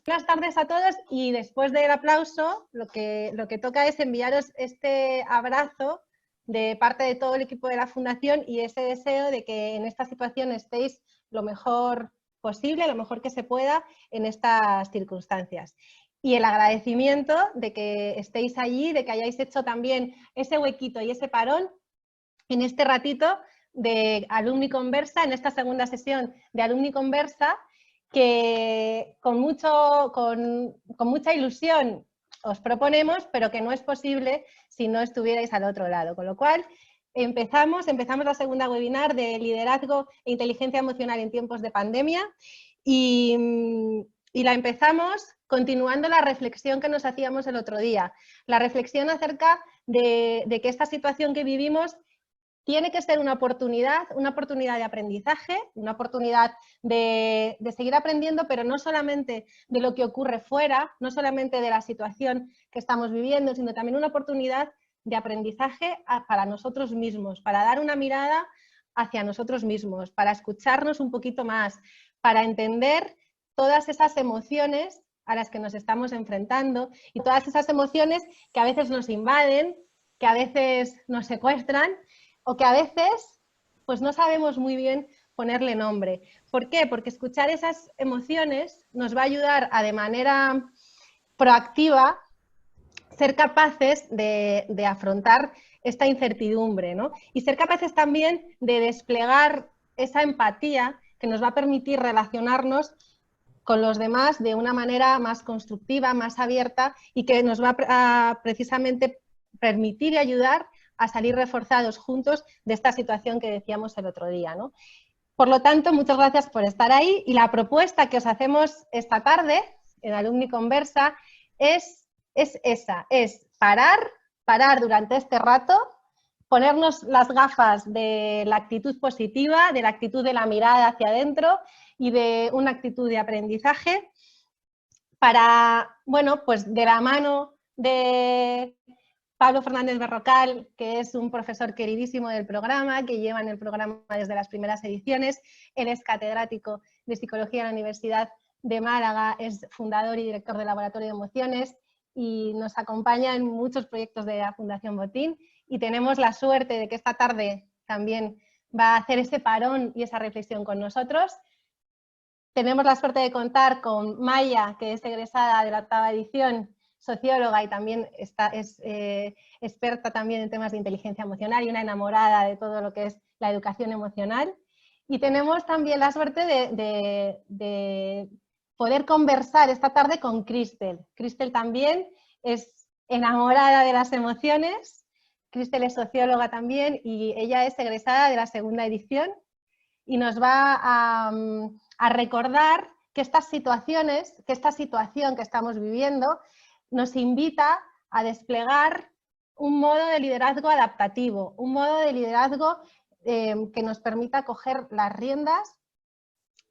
Buenas tardes a todos y después del aplauso lo que toca es enviaros este abrazo de parte de todo el equipo de la Fundación y ese deseo de que en esta situación estéis lo mejor posible, lo mejor que se pueda en estas circunstancias. Y el agradecimiento de que estéis allí, de que hayáis hecho también ese huequito y ese parón en este ratito de Alumni Conversa, en esta segunda sesión de Alumni Conversa, que con mucha ilusión os proponemos, pero que no es posible si no estuvierais al otro lado. Con lo cual, empezamos la segunda webinar de liderazgo e inteligencia emocional en tiempos de pandemia y la empezamos continuando la reflexión que nos hacíamos el otro día. La reflexión acerca de que esta situación que vivimos tiene que ser una oportunidad de aprendizaje, una oportunidad de seguir aprendiendo, pero no solamente de lo que ocurre fuera, no solamente de la situación que estamos viviendo, sino también una oportunidad de aprendizaje para nosotros mismos, para dar una mirada hacia nosotros mismos, para escucharnos un poquito más, para entender todas esas emociones a las que nos estamos enfrentando y todas esas emociones que a veces nos invaden, que a veces nos secuestran, o que a veces pues no sabemos muy bien ponerle nombre. ¿Por qué? Porque escuchar esas emociones nos va a ayudar a de manera proactiva ser capaces de afrontar esta incertidumbre, ¿no? Y ser capaces también de desplegar esa empatía que nos va a permitir relacionarnos con los demás de una manera más constructiva, más abierta y que nos va a precisamente permitir y ayudar a salir reforzados juntos de esta situación que decíamos el otro día, ¿no? Por lo tanto, muchas gracias por estar ahí y la propuesta que os hacemos esta tarde en Alumni Conversa es esa, es parar durante este rato, ponernos las gafas de la actitud positiva, de la actitud de la mirada hacia adentro y de una actitud de aprendizaje para, bueno, pues de la mano de Pablo Fernández Berrocal, que es un profesor queridísimo del programa, que lleva en el programa desde las primeras ediciones. Él es catedrático de Psicología en la Universidad de Málaga, es fundador y director del Laboratorio de Emociones y nos acompaña en muchos proyectos de la Fundación Botín. Y tenemos la suerte de que esta tarde también va a hacer ese parón y esa reflexión con nosotros. Tenemos la suerte de contar con Maya, que es egresada de la 8ª edición, socióloga y también es experta también en temas de inteligencia emocional y una enamorada de todo lo que es la educación emocional. Y tenemos también la suerte de poder conversar esta tarde con Cristel. Cristel también es enamorada de las emociones. Cristel es socióloga también y ella es egresada de la 2ª edición y nos va a recordar que estas situaciones, que esta situación que estamos viviendo nos invita a desplegar un modo de liderazgo adaptativo, un modo de liderazgo que nos permita coger las riendas,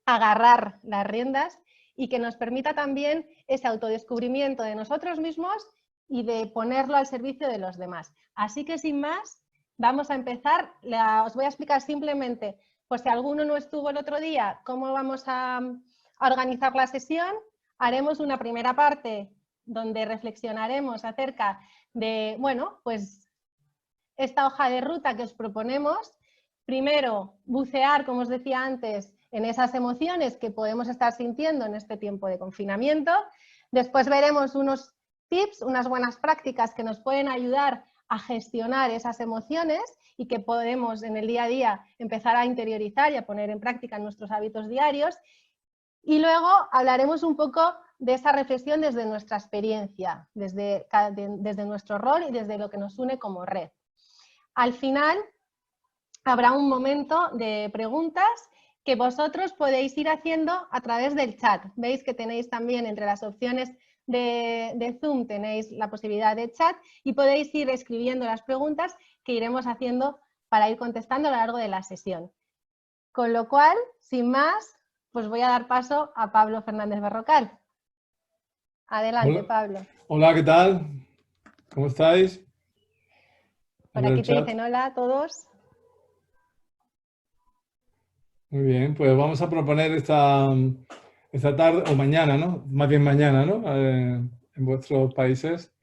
agarrar las riendas y que nos permita también ese autodescubrimiento de nosotros mismos y de ponerlo al servicio de los demás. Así que sin más, vamos a empezar. Os voy a explicar simplemente, pues si alguno no estuvo el otro día, cómo vamos a organizar la sesión. Haremos una primera parte donde reflexionaremos acerca de, bueno, pues esta hoja de ruta que os proponemos. Primero, bucear, como os decía antes, en esas emociones que podemos estar sintiendo en este tiempo de confinamiento. Después veremos unos tips, unas buenas prácticas que nos pueden ayudar a gestionar esas emociones y que podemos en el día a día empezar a interiorizar y a poner en práctica en nuestros hábitos diarios. Y luego hablaremos un poco de esa reflexión desde nuestra experiencia, desde nuestro rol y desde lo que nos une como red. Al final habrá un momento de preguntas que vosotros podéis ir haciendo a través del chat. Veis que tenéis también entre las opciones de Zoom, tenéis la posibilidad de chat y podéis ir escribiendo las preguntas que iremos haciendo para ir contestando a lo largo de la sesión. Con lo cual, sin más, pues voy a dar paso a Pablo Fernández Berrocal. Adelante, Hola. Pablo. Hola, ¿qué tal? ¿Cómo estáis? Por aquí te dicen hola a todos. Muy bien, pues vamos a proponer esta tarde o mañana, ¿no? Más bien mañana, ¿no? En vuestros países.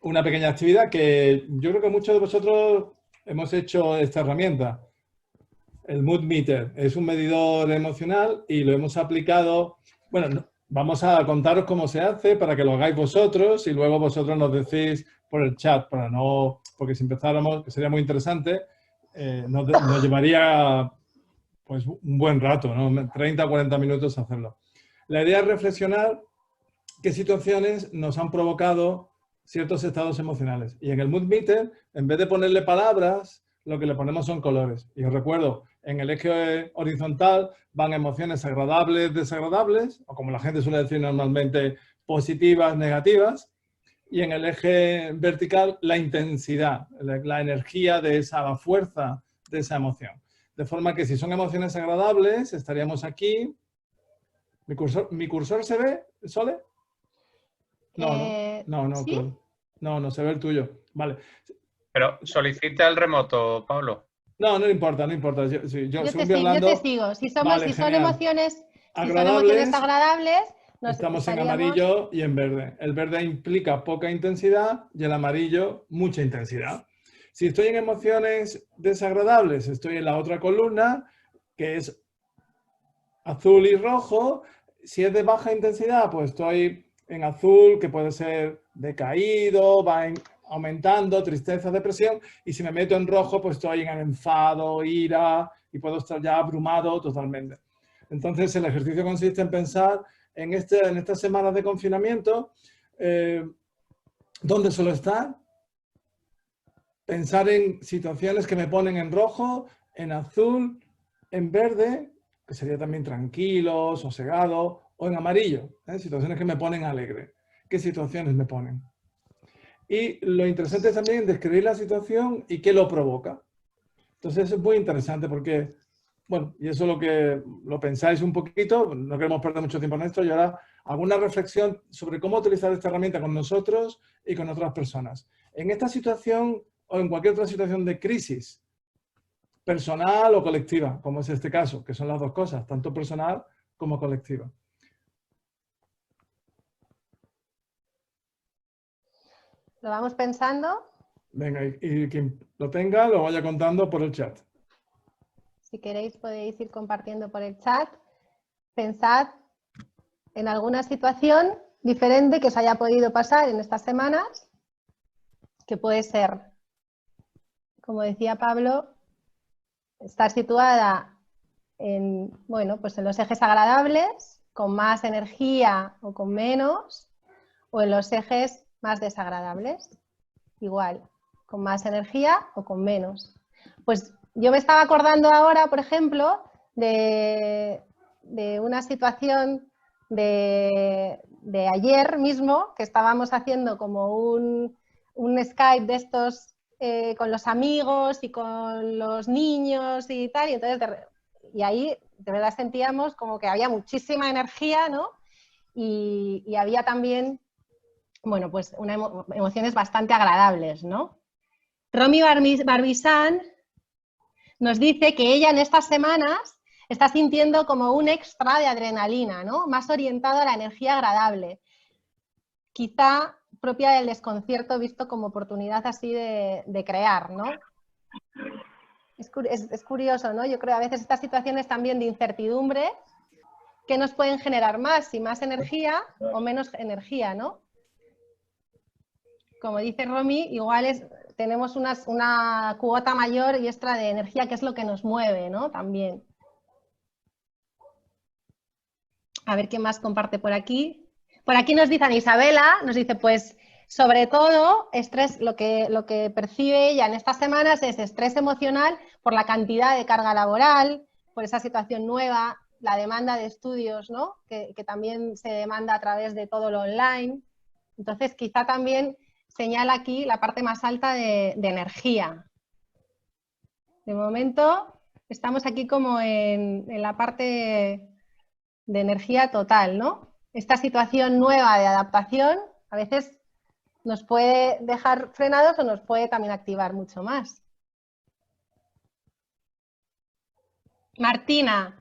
Una pequeña actividad que yo creo que muchos de vosotros hemos hecho esta herramienta. El Mood Meter es un medidor emocional y lo hemos aplicado. Bueno, vamos a contaros cómo se hace para que lo hagáis vosotros y luego vosotros nos decís por el chat, para no, porque si empezáramos, que sería muy interesante, nos llevaría pues un buen rato, ¿no? 30 o 40 minutos hacerlo. La idea es reflexionar qué situaciones nos han provocado ciertos estados emocionales. Y en el Mood Meter, en vez de ponerle palabras, lo que le ponemos son colores. Y os recuerdo, en el eje horizontal van emociones agradables, desagradables, o como la gente suele decir normalmente, positivas, negativas. Y en el eje vertical, la intensidad, la energía de esa, la fuerza de esa emoción. De forma que si son emociones agradables, estaríamos aquí. ¿Mi cursor se ve, Sole? No, ¿Sí? no, se ve el tuyo. Vale. Pero solicita el remoto, Pablo. No importa, no importa. Según voy Yo te hablando, sigo. vale, Si son genial. emociones Agradables, agradables, estamos en estaríamos... amarillo y en verde. El verde implica poca intensidad y el amarillo mucha intensidad. Si estoy en emociones desagradables, estoy en la otra columna, que es azul y rojo. Si es de baja intensidad, pues estoy en azul, que puede ser decaído, aumentando, tristeza, depresión. Y si me meto en rojo, pues estoy en enfado, ira y puedo estar ya abrumado totalmente. Entonces, el ejercicio consiste en pensar en estas semanas de confinamiento, ¿dónde suelo estar? Pensar en situaciones que me ponen en rojo, en azul, en verde, que sería también tranquilo, sosegado, o en amarillo, situaciones que me ponen alegre. ¿Qué situaciones me ponen? Y lo interesante es también describir la situación y qué lo provoca. Entonces eso es muy interesante porque, bueno, y eso lo pensáis un poquito, no queremos perder mucho tiempo en esto, y ahora hago una reflexión sobre cómo utilizar esta herramienta con nosotros y con otras personas. En esta situación o en cualquier otra situación de crisis, personal o colectiva, como es este caso, que son las dos cosas, tanto personal como colectiva. Lo vamos pensando. Venga, y quien lo tenga lo vaya contando por el chat. Si queréis podéis ir compartiendo por el chat. Pensad en alguna situación diferente que os haya podido pasar en estas semanas, que puede ser, como decía Pablo, estar situada en, bueno, pues en los ejes agradables, con más energía o con menos, o en los ejes más desagradables, igual, con más energía o con menos. Pues yo me estaba acordando ahora, por ejemplo, de una situación de ayer mismo, que estábamos haciendo como un Skype de estos con los amigos y con los niños y tal, y entonces y ahí de verdad sentíamos como que había muchísima energía, ¿no? Y había también, bueno, pues emociones bastante agradables, ¿no? Romy Barbizán nos dice que ella en estas semanas está sintiendo como un extra de adrenalina, ¿no? Más orientado a la energía agradable, quizá propia del desconcierto visto como oportunidad así de crear, ¿no? Es curioso, ¿no? Yo creo a veces estas situaciones también de incertidumbre que nos pueden generar más, y más energía o menos energía, ¿no? Como dice Romy, igual tenemos una cuota mayor y extra de energía, que es lo que nos mueve, ¿no? También. A ver quién más comparte por aquí. Por aquí nos dice Isabela, nos dice, pues, sobre todo, estrés, lo que percibe ella en estas semanas es estrés emocional por la cantidad de carga laboral, por esa situación nueva, la demanda de estudios, ¿no? Que también se demanda a través de todo lo online. Entonces, quizá también señala aquí la parte más alta de energía. De momento, estamos aquí como en la parte de energía total, ¿no? Esta situación nueva de adaptación a veces nos puede dejar frenados o nos puede también activar mucho más. Martina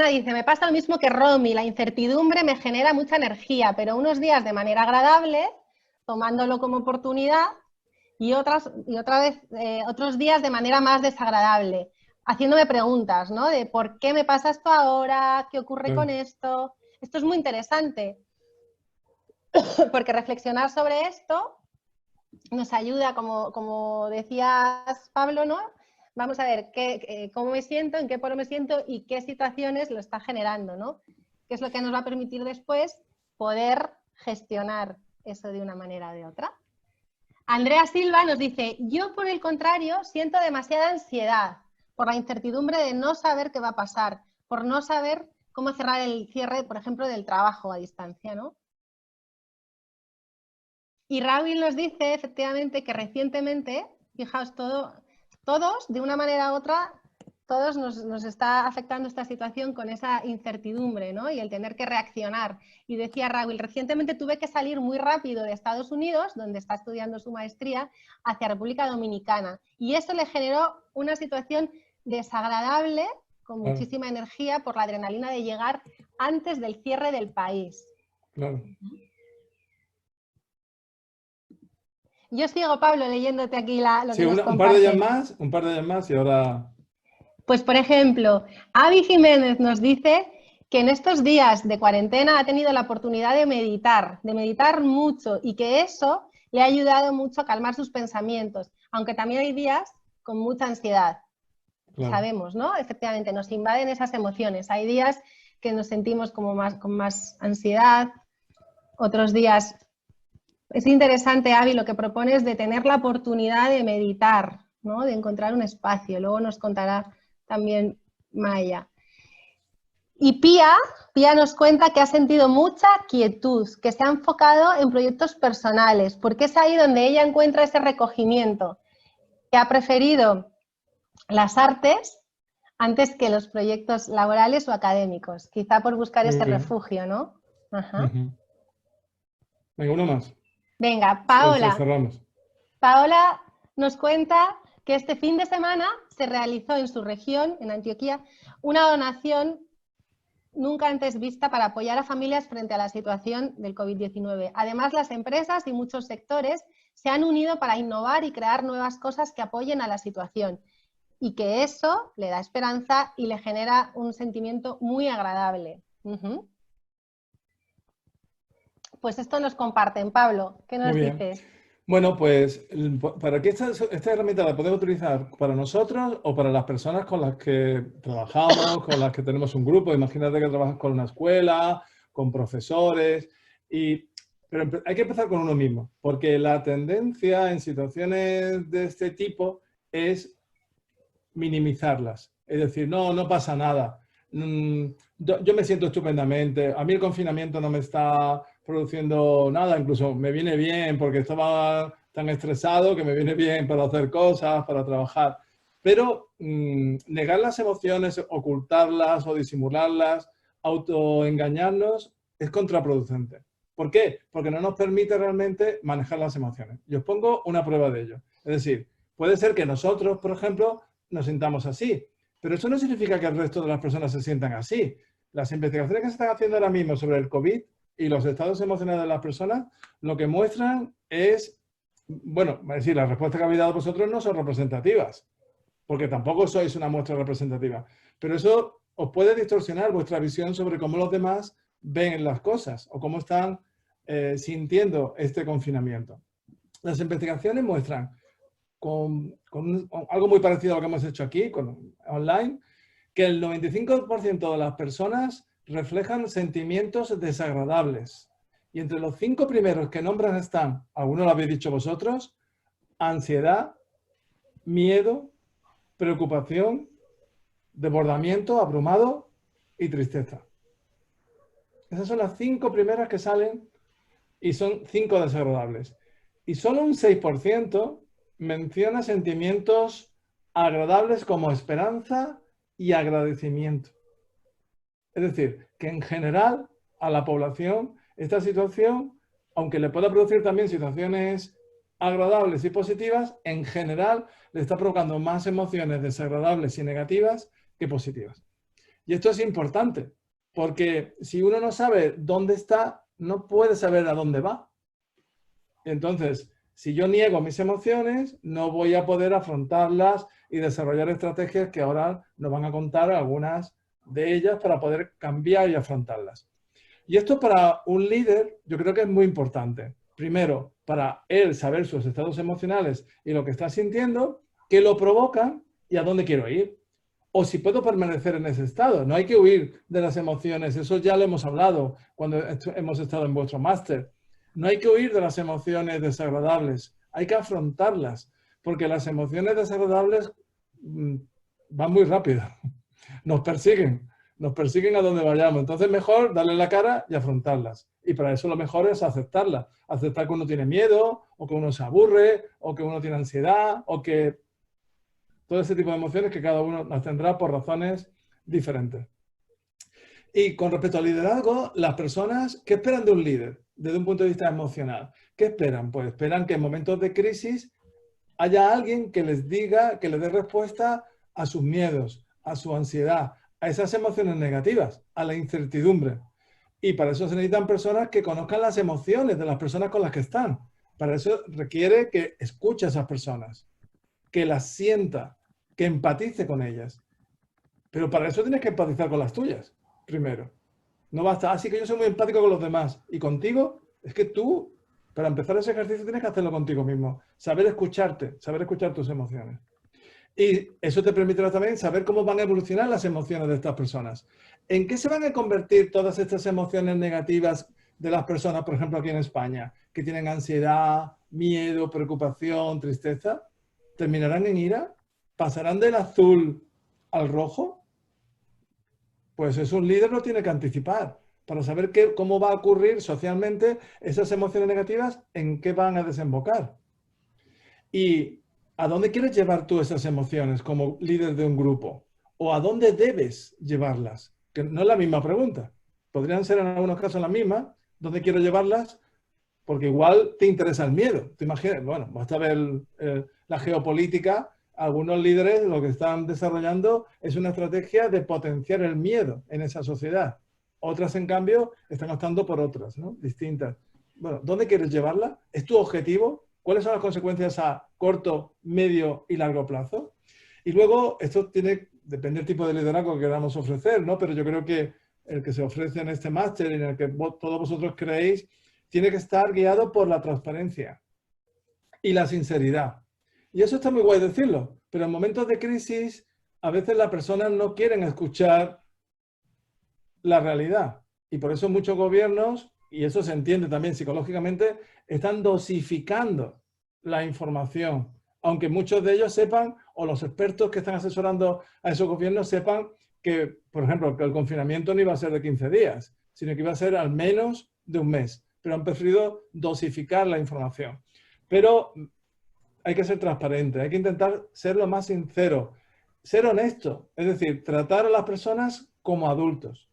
dice, me pasa lo mismo que Romy, la incertidumbre me genera mucha energía, pero unos días de manera agradable, tomándolo como oportunidad, y otros días de manera más desagradable, haciéndome preguntas, ¿no? De por qué me pasa esto ahora, qué ocurre con esto. Esto es muy interesante, porque reflexionar sobre esto nos ayuda, como decías, Pablo, ¿no? Vamos a ver cómo me siento, en qué polo me siento y qué situaciones lo está generando, ¿no? Que es lo que nos va a permitir después poder gestionar eso de una manera o de otra. Andrea Silva nos dice, yo por el contrario siento demasiada ansiedad por la incertidumbre de no saber qué va a pasar, por no saber cómo cerrar el cierre, por ejemplo, del trabajo a distancia, ¿no? Y Raúl nos dice, efectivamente, que recientemente, fijaos, todos, de una manera u otra, todos nos está afectando esta situación con esa incertidumbre, ¿no? Y el tener que reaccionar. Y decía Raúl, recientemente tuve que salir muy rápido de Estados Unidos, donde está estudiando su maestría, hacia República Dominicana. Y eso le generó una situación desagradable, con muchísima energía, por la adrenalina de llegar antes del cierre del país. Claro. Yo sigo, Pablo, leyéndote aquí lo que nos un par de días más y ahora... Pues, por ejemplo, Avi Jiménez nos dice que en estos días de cuarentena ha tenido la oportunidad de meditar mucho y que eso le ha ayudado mucho a calmar sus pensamientos, aunque también hay días con mucha ansiedad. Claro. Sabemos, ¿no? Efectivamente, nos invaden esas emociones. Hay días que nos sentimos con más ansiedad, otros días... Es interesante, Avi, lo que propones de tener la oportunidad de meditar, ¿no? De encontrar un espacio. Luego nos contará también Maya. Y Pía nos cuenta que ha sentido mucha quietud, que se ha enfocado en proyectos personales, porque es ahí donde ella encuentra ese recogimiento, que ha preferido las artes antes que los proyectos laborales o académicos, quizá por buscar ese refugio, ¿no? Ajá. Venga, uno más. Venga, Paola. Cerramos. Paola nos cuenta que este fin de semana se realizó en su región, en Antioquia, una donación nunca antes vista para apoyar a familias frente a la situación del COVID-19. Además, las empresas y muchos sectores se han unido para innovar y crear nuevas cosas que apoyen a la situación y que eso le da esperanza y le genera un sentimiento muy agradable. Pues esto nos comparten. Pablo, ¿qué nos dices? Bueno, pues, ¿para qué esta herramienta la podemos utilizar? ¿Para nosotros o para las personas con las que trabajamos, con las que tenemos un grupo? Imagínate que trabajas con una escuela, con profesores, pero hay que empezar con uno mismo, porque la tendencia en situaciones de este tipo es minimizarlas. Es decir, no pasa nada. Yo me siento estupendamente. A mí el confinamiento no me está produciendo nada, incluso me viene bien porque estaba tan estresado que me viene bien para hacer cosas, para trabajar. Pero negar las emociones, ocultarlas o disimularlas, autoengañarnos, es contraproducente. ¿Por qué? Porque no nos permite realmente manejar las emociones. Yo os pongo una prueba de ello. Es decir, puede ser que nosotros, por ejemplo, nos sintamos así, pero eso no significa que el resto de las personas se sientan así. Las investigaciones que se están haciendo ahora mismo sobre el COVID y los estados emocionales de las personas, lo que muestran es, bueno, es decir, las respuestas que habéis dado vosotros no son representativas, porque tampoco sois una muestra representativa, pero eso os puede distorsionar vuestra visión sobre cómo los demás ven las cosas o cómo están sintiendo este confinamiento. Las investigaciones muestran con algo muy parecido a lo que hemos hecho aquí, online, que el 95% de las personas reflejan sentimientos desagradables. Y entre los 5 primeros que nombran están, algunos lo habéis dicho vosotros, ansiedad, miedo, preocupación, desbordamiento, abrumado y tristeza. Esas son las 5 primeras que salen y son 5 desagradables. Y solo un 6% menciona sentimientos agradables como esperanza y agradecimiento. Es decir, que en general a la población esta situación, aunque le pueda producir también situaciones agradables y positivas, en general le está provocando más emociones desagradables y negativas que positivas. Y esto es importante, porque si uno no sabe dónde está, no puede saber a dónde va. Entonces, si yo niego mis emociones, no voy a poder afrontarlas y desarrollar estrategias que ahora nos van a contar algunas de ellas para poder cambiar y afrontarlas. Y esto para un líder yo creo que es muy importante. Primero, para él saber sus estados emocionales y lo que está sintiendo, qué lo provocan y a dónde quiero ir. O si puedo permanecer en ese estado. No hay que huir de las emociones. Eso ya lo hemos hablado cuando hemos estado en vuestro máster. No hay que huir de las emociones desagradables. Hay que afrontarlas. Porque las emociones desagradables van muy rápido. Nos persiguen a donde vayamos. Entonces mejor darle la cara y afrontarlas. Y para eso lo mejor es aceptarlas. Aceptar que uno tiene miedo, o que uno se aburre, o que uno tiene ansiedad, o que todo ese tipo de emociones que cada uno las tendrá por razones diferentes. Y con respecto al liderazgo, las personas, ¿qué esperan de un líder desde un punto de vista emocional? ¿Qué esperan? Pues esperan que en momentos de crisis haya alguien que les diga, que les dé respuesta a sus miedos, a su ansiedad, a esas emociones negativas, a la incertidumbre. Y para eso se necesitan personas que conozcan las emociones de las personas con las que están. Para eso requiere que escuche a esas personas, que las sienta, que empatice con ellas. Pero para eso tienes que empatizar con las tuyas, primero. No basta, así que yo soy muy empático con los demás. Y contigo, es que tú, para empezar ese ejercicio, tienes que hacerlo contigo mismo. Saber escucharte, saber escuchar tus emociones. Y eso te permitirá también saber cómo van a evolucionar las emociones de estas personas. ¿En qué se van a convertir todas estas emociones negativas de las personas, por ejemplo, aquí en España, que tienen ansiedad, miedo, preocupación, tristeza? ¿Terminarán en ira? ¿Pasarán del azul al rojo? Pues eso un líder lo tiene que anticipar para saber cómo va a ocurrir socialmente esas emociones negativas, en qué van a desembocar. ¿Y a dónde quieres llevar tú esas emociones como líder de un grupo? ¿O a dónde debes llevarlas? Que no es la misma pregunta. Podrían ser en algunos casos las mismas. ¿Dónde quiero llevarlas? Porque igual te interesa el miedo. ¿Te imaginas? Bueno, basta ver la geopolítica. Algunos líderes lo que están desarrollando es una estrategia de potenciar el miedo en esa sociedad. Otras, en cambio, están optando por otras, ¿no? Distintas. Bueno, ¿dónde quieres llevarla? ¿Es tu objetivo? ¿Cuáles son las consecuencias a corto, medio y largo plazo? Y luego, esto depende del tipo de liderazgo que queramos ofrecer, ¿no? Pero yo creo que el que se ofrece en este máster y en el que todos vosotros creéis, tiene que estar guiado por la transparencia y la sinceridad. Y eso está muy guay decirlo, pero en momentos de crisis, a veces las personas no quieren escuchar la realidad. Y por eso muchos gobiernos, y eso se entiende también psicológicamente, están dosificando la información. Aunque muchos de ellos sepan, o los expertos que están asesorando a esos gobiernos sepan que, por ejemplo, que el confinamiento no iba a ser de 15 días, sino que iba a ser al menos de un mes. Pero han preferido dosificar la información. Pero hay que ser transparente, hay que intentar ser lo más sincero, ser honesto, es decir, tratar a las personas como adultos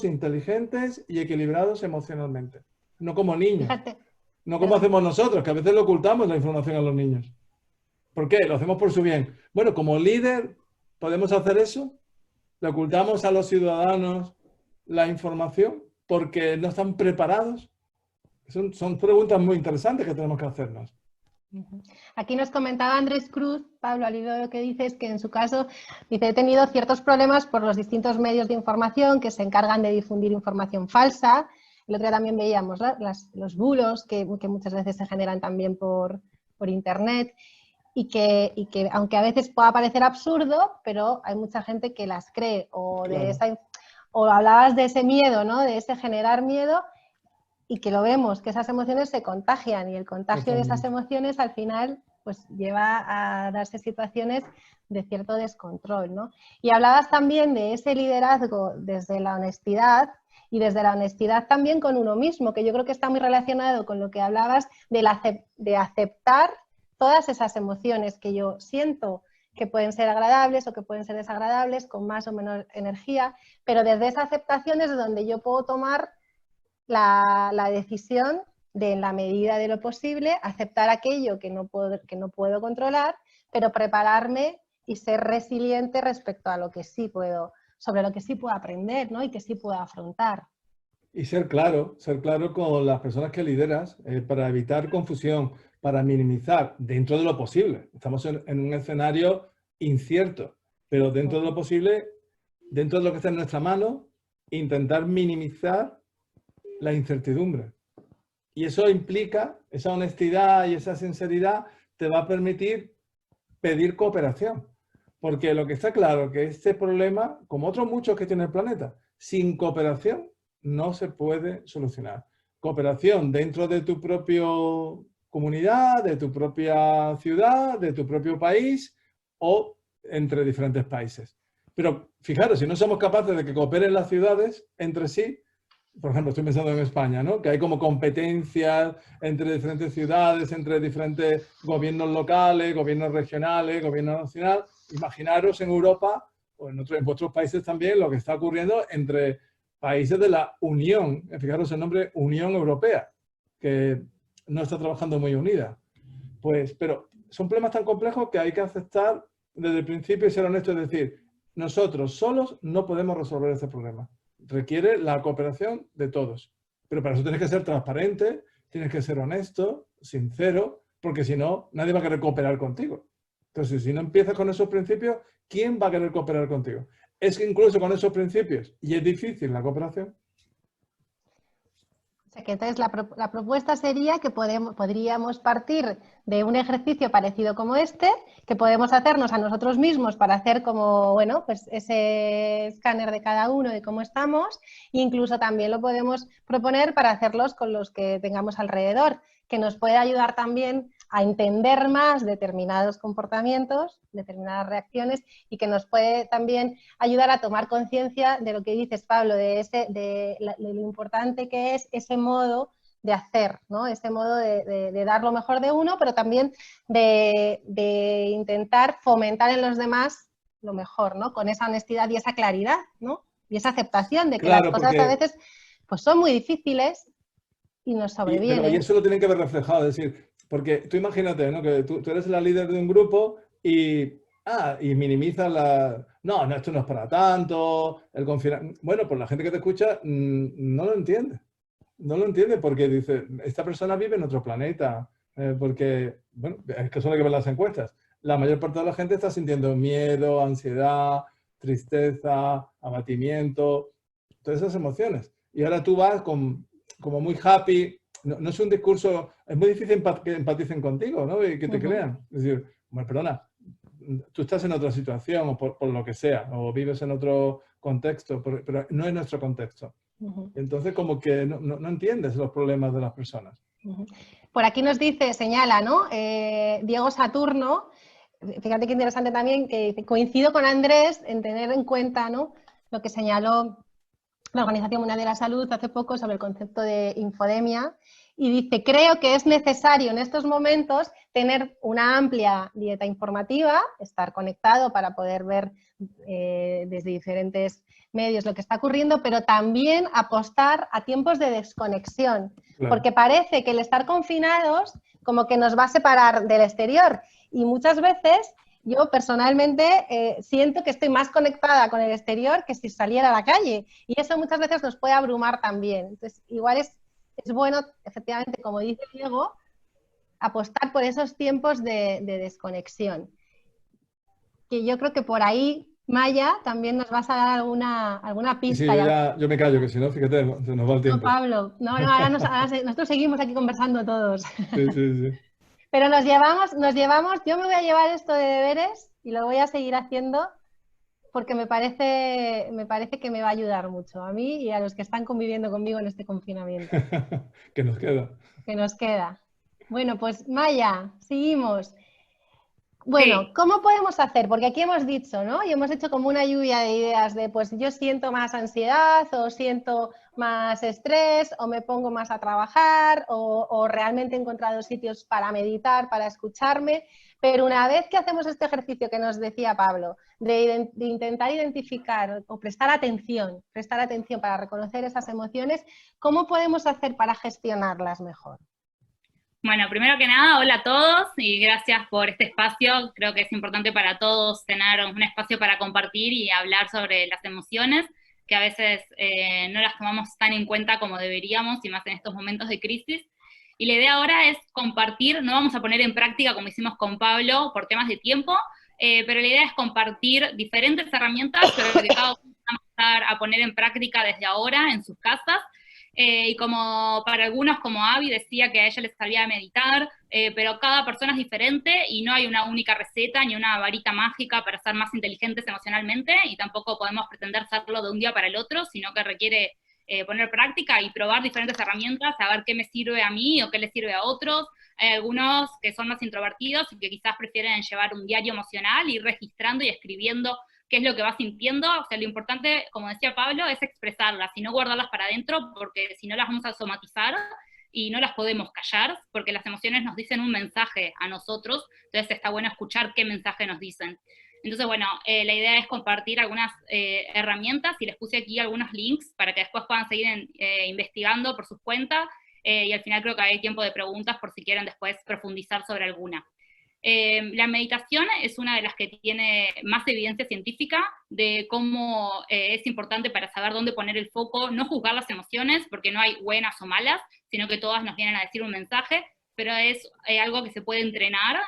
inteligentes y equilibrados emocionalmente, no como niños, Fíjate, no como perdón. hacemos nosotros, que a veces le ocultamos la información a los niños. ¿Por qué? Lo hacemos por su bien. Bueno, como líder, ¿podemos hacer eso? ¿Le ocultamos a los ciudadanos la información porque no están preparados? Son preguntas muy interesantes que tenemos que hacernos. Aquí nos comentaba Andrés Cruz, Pablo, al hilo de lo que dices, que en su caso dice, he tenido ciertos problemas por los distintos medios de información que se encargan de difundir información falsa. El otro día también veíamos, ¿no?, los bulos que muchas veces se generan también por internet y que aunque a veces pueda parecer absurdo, pero hay mucha gente que las cree o hablabas de ese miedo, ¿no?, de ese generar miedo. Y que lo vemos, que esas emociones se contagian y el contagio de esas emociones al final pues lleva a darse situaciones de cierto descontrol, ¿no? Y hablabas también de ese liderazgo desde la honestidad y desde la honestidad también con uno mismo, que yo creo que está muy relacionado con lo que hablabas de aceptar todas esas emociones que yo siento, que pueden ser agradables o que pueden ser desagradables, con más o menos energía, pero desde esa aceptación es donde yo puedo tomar la decisión de, en la medida de lo posible, aceptar aquello que no puedo controlar, pero prepararme y ser resiliente respecto a lo que sí puedo sobre lo que sí puedo aprender, ¿no? Y que sí puedo afrontar. Y ser claro con las personas que lideras para evitar confusión, para minimizar dentro de lo posible. Estamos en un escenario incierto, pero dentro de lo posible, dentro de lo que está en nuestra mano, intentar minimizar la incertidumbre. Y eso implica, esa honestidad y esa sinceridad te va a permitir pedir cooperación. Porque lo que está claro es que este problema, como otros muchos que tiene el planeta, sin cooperación no se puede solucionar. Cooperación dentro de tu propia comunidad, de tu propia ciudad, de tu propio país o entre diferentes países. Pero fijaros, si no somos capaces de que cooperen las ciudades entre sí, por ejemplo, estoy pensando en España, ¿no? Que hay como competencias entre diferentes ciudades, entre diferentes gobiernos locales, gobiernos regionales, gobierno nacional. Imaginaros en Europa o en vuestros países también lo que está ocurriendo entre países de la Unión, fijaros el nombre, Unión Europea, que no está trabajando muy unida. Pues, pero son problemas tan complejos que hay que aceptar desde el principio y ser honesto, es decir, nosotros solos no podemos resolver este problema. Requiere la cooperación de todos. Pero para eso tienes que ser transparente, tienes que ser honesto, sincero, porque si no, nadie va a querer cooperar contigo. Entonces, si no empiezas con esos principios, ¿quién va a querer cooperar contigo? Es que incluso con esos principios, y es difícil la cooperación. O sea que entonces la propuesta sería que podríamos partir de un ejercicio parecido como este, que podemos hacernos a nosotros mismos para hacer como, bueno, pues ese escáner de cada uno de cómo estamos, e incluso también lo podemos proponer para hacerlos con los que tengamos alrededor, que nos puede ayudar también a entender más determinados comportamientos, determinadas reacciones, y que nos puede también ayudar a tomar conciencia de lo que dices, Pablo, de lo importante que es ese modo de hacer, ¿no? Ese modo de dar lo mejor de uno, pero también de intentar fomentar en los demás lo mejor, ¿no? Con esa honestidad y esa claridad, ¿no? Y esa aceptación de que claro, las cosas a veces pues, son muy difíciles y nos sobrevienen. Pero y eso lo tienen que ver reflejado, es decir, porque tú imagínate, ¿no? Que tú eres la líder de un grupo y minimizas la... No, esto no es para tanto, el confinamiento... Bueno, pues la gente que te escucha no lo entiende. No lo entiende porque dice, esta persona vive en otro planeta, porque, bueno, es que solo hay que ver las encuestas. La mayor parte de la gente está sintiendo miedo, ansiedad, tristeza, abatimiento, todas esas emociones. Y ahora tú vas como muy happy, no es un discurso, es muy difícil que empaticen contigo, ¿no? Y que te crean. Es decir, bueno, perdona, tú estás en otra situación o por lo que sea, o vives en otro contexto, pero no es nuestro contexto. Entonces, como que no entiendes los problemas de las personas. Por aquí nos dice, señala, ¿no? Diego Saturno, fíjate qué interesante también, que coincido con Andrés en tener en cuenta, ¿no? Lo que señaló la Organización Mundial de la Salud hace poco sobre el concepto de infodemia, y dice, creo que es necesario en estos momentos tener una amplia dieta informativa, estar conectado para poder ver desde diferentes medios lo que está ocurriendo, pero también apostar a tiempos de desconexión, claro. Porque parece que el estar confinados como que nos va a separar del exterior, y muchas veces yo personalmente siento que estoy más conectada con el exterior que si saliera a la calle, y eso muchas veces nos puede abrumar también. Entonces, igual es bueno, efectivamente, como dice Diego, apostar por esos tiempos de desconexión. Que yo creo que por ahí, Maya, también nos vas a dar alguna pista. Sí, yo me callo, que si no, fíjate, se nos va el tiempo. No, Pablo, ahora nosotros seguimos aquí conversando todos. Sí. Pero nos llevamos, yo me voy a llevar esto de deberes y lo voy a seguir haciendo porque me parece que me va a ayudar mucho a mí y a los que están conviviendo conmigo en este confinamiento. Que nos queda. Que nos queda. Bueno, pues Maya, seguimos. Bueno, sí. ¿Cómo podemos hacer? Porque aquí hemos dicho, ¿no? Y hemos hecho como una lluvia de ideas de, pues yo siento más ansiedad o siento más estrés o me pongo más a trabajar o realmente he encontrado sitios para meditar, para escucharme. Pero una vez que hacemos este ejercicio que nos decía Pablo, de intentar identificar o prestar atención para reconocer esas emociones, ¿cómo podemos hacer para gestionarlas mejor? Bueno, primero que nada, hola a todos y gracias por este espacio. Creo que es importante para todos tener un espacio para compartir y hablar sobre las emociones, que a veces no las tomamos tan en cuenta como deberíamos, y más en estos momentos de crisis. Y la idea ahora es compartir, no vamos a poner en práctica como hicimos con Pablo por temas de tiempo, pero la idea es compartir diferentes herramientas, pero que cada uno va a empezar a poner en práctica desde ahora en sus casas. Y como para algunos, como Abby decía que a ella les servía meditar, pero cada persona es diferente y no hay una única receta ni una varita mágica para ser más inteligentes emocionalmente, y tampoco podemos pretender hacerlo de un día para el otro, sino que requiere poner práctica y probar diferentes herramientas, a ver qué me sirve a mí o qué le sirve a otros. Hay algunos que son más introvertidos y que quizás prefieren llevar un diario emocional, ir registrando y escribiendo qué es lo que vas sintiendo. O sea, lo importante, como decía Pablo, es expresarlas y no guardarlas para adentro, porque si no las vamos a somatizar y no las podemos callar, porque las emociones nos dicen un mensaje a nosotros, entonces está bueno escuchar qué mensaje nos dicen. Entonces, bueno, la idea es compartir algunas herramientas, y les puse aquí algunos links para que después puedan seguir investigando por sus cuentas, y al final creo que hay tiempo de preguntas por si quieren después profundizar sobre alguna. La meditación es una de las que tiene más evidencia científica de cómo es importante para saber dónde poner el foco, no juzgar las emociones, porque no hay buenas o malas, sino que todas nos vienen a decir un mensaje, pero es algo que se puede entrenar,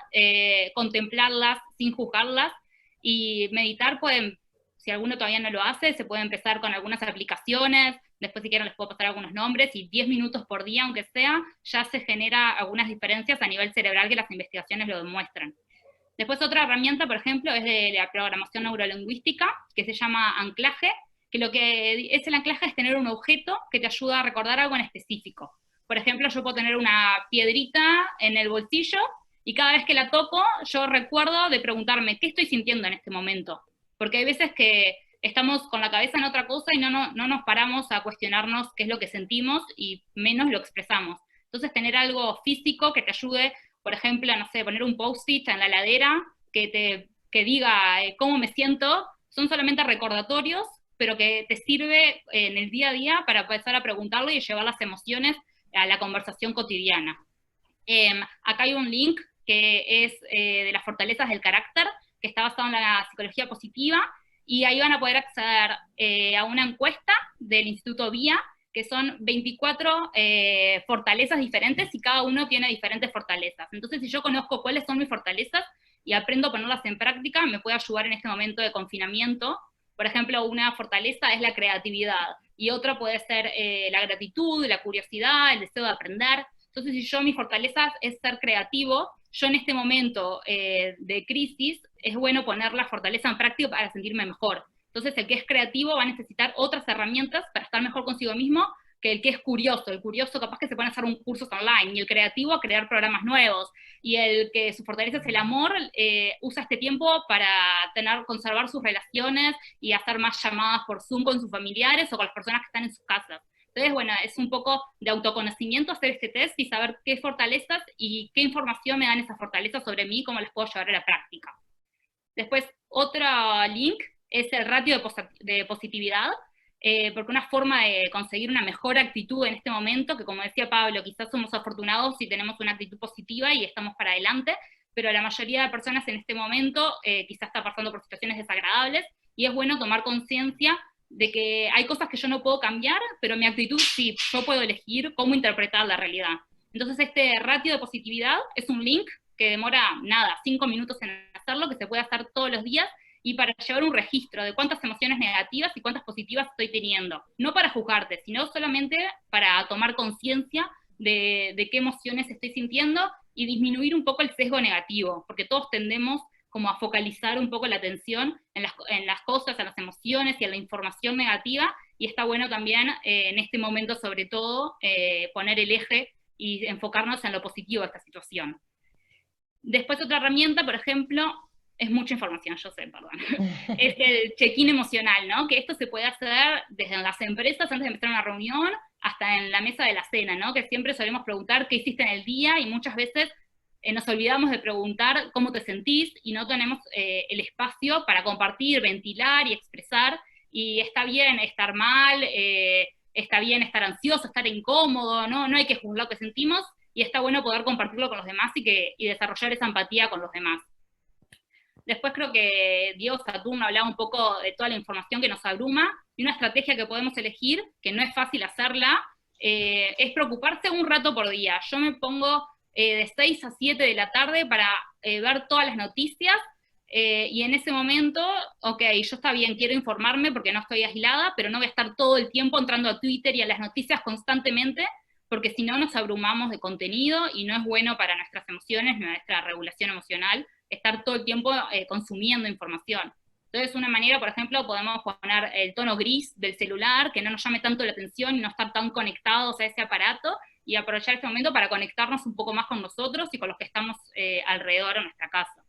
contemplarlas sin juzgarlas, y meditar pueden, si alguno todavía no lo hace, se puede empezar con algunas aplicaciones, después si quieren les puedo pasar algunos nombres, y 10 minutos por día, aunque sea, ya se genera algunas diferencias a nivel cerebral que las investigaciones lo demuestran. Después otra herramienta, por ejemplo, es de la programación neurolingüística, que se llama anclaje, que lo que es el anclaje es tener un objeto que te ayuda a recordar algo en específico. Por ejemplo, yo puedo tener una piedrita en el bolsillo, y cada vez que la toco, yo recuerdo de preguntarme, ¿qué estoy sintiendo en este momento? Porque hay veces que estamos con la cabeza en otra cosa y no nos paramos a cuestionarnos qué es lo que sentimos, y menos lo expresamos. Entonces, tener algo físico que te ayude, por ejemplo, no sé, poner un post-it en la heladera que diga cómo me siento, son solamente recordatorios, pero que te sirve en el día a día para empezar a preguntarle y llevar las emociones a la conversación cotidiana. Acá hay un link que es de las fortalezas del carácter, que está basado en la psicología positiva, y ahí van a poder acceder a una encuesta del Instituto VIA, que son 24 fortalezas diferentes, y cada uno tiene diferentes fortalezas. Entonces, si yo conozco cuáles son mis fortalezas y aprendo a ponerlas en práctica, me puede ayudar en este momento de confinamiento. Por ejemplo, una fortaleza es la creatividad, y otra puede ser la gratitud, la curiosidad, el deseo de aprender. Entonces, si yo, mi fortaleza es ser creativo, yo en este momento de crisis, es bueno poner la fortaleza en práctica para sentirme mejor. Entonces, el que es creativo va a necesitar otras herramientas para estar mejor consigo mismo que el que es curioso. El curioso capaz que se pone a hacer un curso online, y el creativo a crear programas nuevos, y el que su fortaleza es el amor, usa este tiempo para conservar sus relaciones y hacer más llamadas por Zoom con sus familiares o con las personas que están en sus casas. Entonces, bueno, es un poco de autoconocimiento hacer este test y saber qué fortalezas y qué información me dan esas fortalezas sobre mí y cómo las puedo llevar a la práctica. Después, otro link es el ratio de positividad, porque una forma de conseguir una mejor actitud en este momento, que como decía Pablo, quizás somos afortunados si tenemos una actitud positiva y estamos para adelante, pero la mayoría de personas en este momento quizás está pasando por situaciones desagradables, y es bueno tomar conciencia de que hay cosas que yo no puedo cambiar, pero mi actitud sí, yo puedo elegir cómo interpretar la realidad. Entonces, este ratio de positividad es un link que demora, 5 minutos en hacerlo, que se puede hacer todos los días, y para llevar un registro de cuántas emociones negativas y cuántas positivas estoy teniendo. No para juzgarte, sino solamente para tomar conciencia de qué emociones estoy sintiendo y disminuir un poco el sesgo negativo, porque todos tendemos como a focalizar un poco la atención en las cosas, en las emociones y en la información negativa, y está bueno también en este momento sobre todo poner el eje y enfocarnos en lo positivo de esta situación. Después otra herramienta, por ejemplo, es mucha información, yo sé, perdón, es el check-in emocional, ¿no? Que esto se puede hacer desde las empresas antes de empezar una reunión hasta en la mesa de la cena, ¿no? Que siempre solemos preguntar qué hiciste en el día, y muchas veces nos olvidamos de preguntar cómo te sentís, y no tenemos el espacio para compartir, ventilar y expresar, y está bien estar mal, está bien estar ansioso, estar incómodo, ¿no? No hay que juzgar lo que sentimos, y está bueno poder compartirlo con los demás y desarrollar esa empatía con los demás. Después creo que Diego Saturno hablaba un poco de toda la información que nos abruma, y una estrategia que podemos elegir, que no es fácil hacerla, es preocuparse un rato por día. Yo me pongo de 6 a 7 de la tarde para ver todas las noticias, y en ese momento, ok, yo está bien, quiero informarme porque no estoy aislada, pero no voy a estar todo el tiempo entrando a Twitter y a las noticias constantemente, porque si no nos abrumamos de contenido y no es bueno para nuestras emociones, nuestra regulación emocional, estar todo el tiempo consumiendo información. Entonces, una manera, por ejemplo, podemos poner el tono gris del celular, que no nos llame tanto la atención y no estar tan conectados a ese aparato, y aprovechar este momento para conectarnos un poco más con nosotros y con los que estamos alrededor de nuestra casa.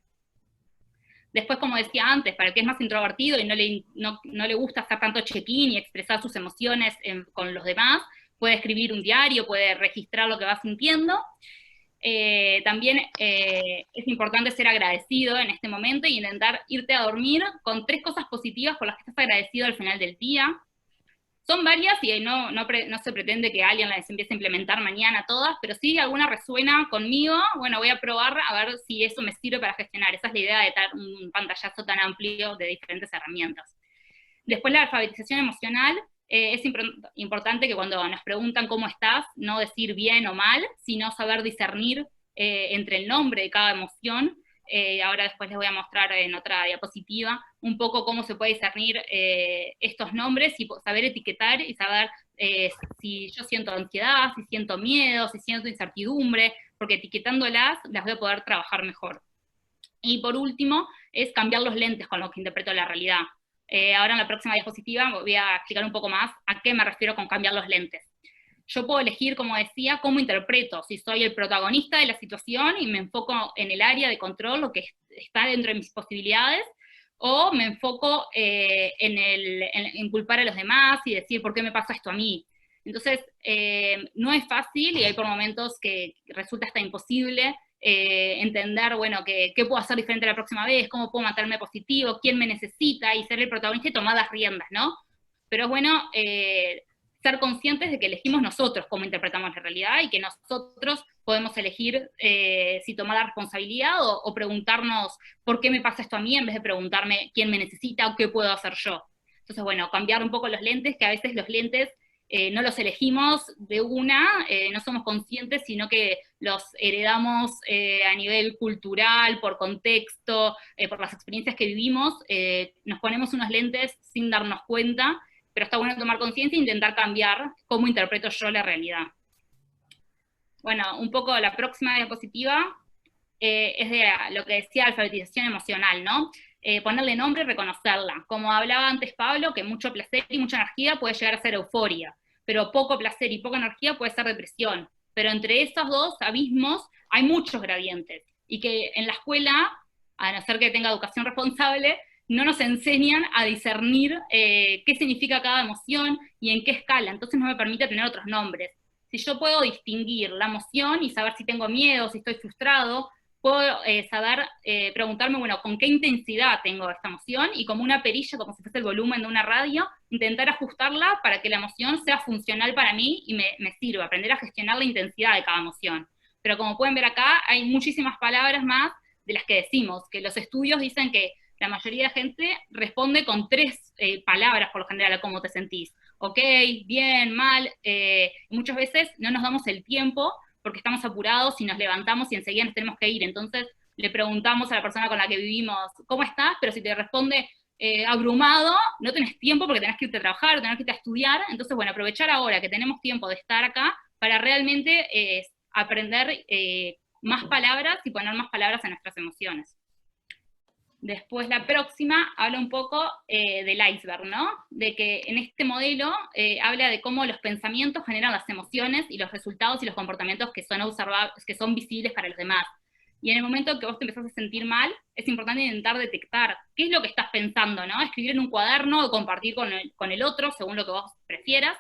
Después, como decía antes, para el que es más introvertido y no le gusta hacer tanto check-in y expresar sus emociones con los demás, puede escribir un diario, puede registrar lo que va sintiendo. También es importante ser agradecido en este momento y intentar irte a dormir con 3 cosas positivas por las que estás agradecido al final del día. Son varias y no se pretende que alguien las empiece a implementar mañana todas, pero si alguna resuena conmigo, bueno, voy a probar a ver si eso me sirve para gestionar. Esa es la idea de dar un pantallazo tan amplio de diferentes herramientas. Después, la alfabetización emocional. Es importante que cuando nos preguntan cómo estás, no decir bien o mal, sino saber discernir entre el nombre de cada emoción. Ahora después les voy a mostrar en otra diapositiva un poco cómo se puede discernir estos nombres y saber etiquetar y saber si yo siento ansiedad, si siento miedo, si siento incertidumbre, porque etiquetándolas las voy a poder trabajar mejor. Y por último, es cambiar los lentes con los que interpreto la realidad. Ahora en la próxima diapositiva voy a explicar un poco más a qué me refiero con cambiar los lentes. Yo puedo elegir, como decía, cómo interpreto, si soy el protagonista de la situación y me enfoco en el área de control, lo que está dentro de mis posibilidades, o me enfoco en culpar a los demás y decir por qué me pasa esto a mí. Entonces, no es fácil y hay por momentos que resulta hasta imposible entender, bueno, qué puedo hacer diferente la próxima vez, cómo puedo mantenerme positivo, quién me necesita, y ser el protagonista y tomar las riendas, ¿no? Pero es bueno ser conscientes de que elegimos nosotros cómo interpretamos la realidad y que nosotros podemos elegir si tomar la responsabilidad o preguntarnos por qué me pasa esto a mí en vez de preguntarme quién me necesita o qué puedo hacer yo. Entonces, bueno, cambiar un poco los lentes, que a veces los lentes no los elegimos de no somos conscientes, sino que los heredamos a nivel cultural, por contexto, por las experiencias que vivimos, nos ponemos unos lentes sin darnos cuenta, pero está bueno tomar conciencia e intentar cambiar cómo interpreto yo la realidad. Bueno, un poco la próxima diapositiva es de lo que decía alfabetización emocional, ¿no? Ponerle nombre y reconocerla. Como hablaba antes Pablo, que mucho placer y mucha energía puede llegar a ser euforia, pero poco placer y poca energía puede ser depresión. Pero entre esos dos abismos hay muchos gradientes, y que en la escuela, a no ser que tenga educación responsable, no nos enseñan a discernir qué significa cada emoción y en qué escala, entonces no me permite tener otros nombres. Si yo puedo distinguir la emoción y saber si tengo miedo, si estoy frustrado, puedo preguntarme, bueno, ¿con qué intensidad tengo esta emoción? Y como una perilla, como si fuese el volumen de una radio, intentar ajustarla para que la emoción sea funcional para mí y me sirva, aprender a gestionar la intensidad de cada emoción. Pero como pueden ver acá, hay muchísimas palabras más de las que decimos, que los estudios dicen que la mayoría de la gente responde con 3 palabras por lo general a cómo te sentís. Ok, bien, mal, muchas veces no nos damos el tiempo porque estamos apurados y nos levantamos y enseguida nos tenemos que ir. Entonces le preguntamos a la persona con la que vivimos, ¿cómo estás? Pero si te responde abrumado, no tenés tiempo porque tenés que irte a trabajar, tenés que irte a estudiar. Entonces, bueno, aprovechar ahora que tenemos tiempo de estar acá para realmente aprender más palabras y poner más palabras en nuestras emociones. Después la próxima habla un poco del iceberg, ¿no? De que en este modelo habla de cómo los pensamientos generan las emociones y los resultados y los comportamientos que son observables, que son visibles para los demás. Y en el momento que vos te empezás a sentir mal, es importante intentar detectar qué es lo que estás pensando, ¿no? Escribir en un cuaderno o compartir con el otro, según lo que vos prefieras,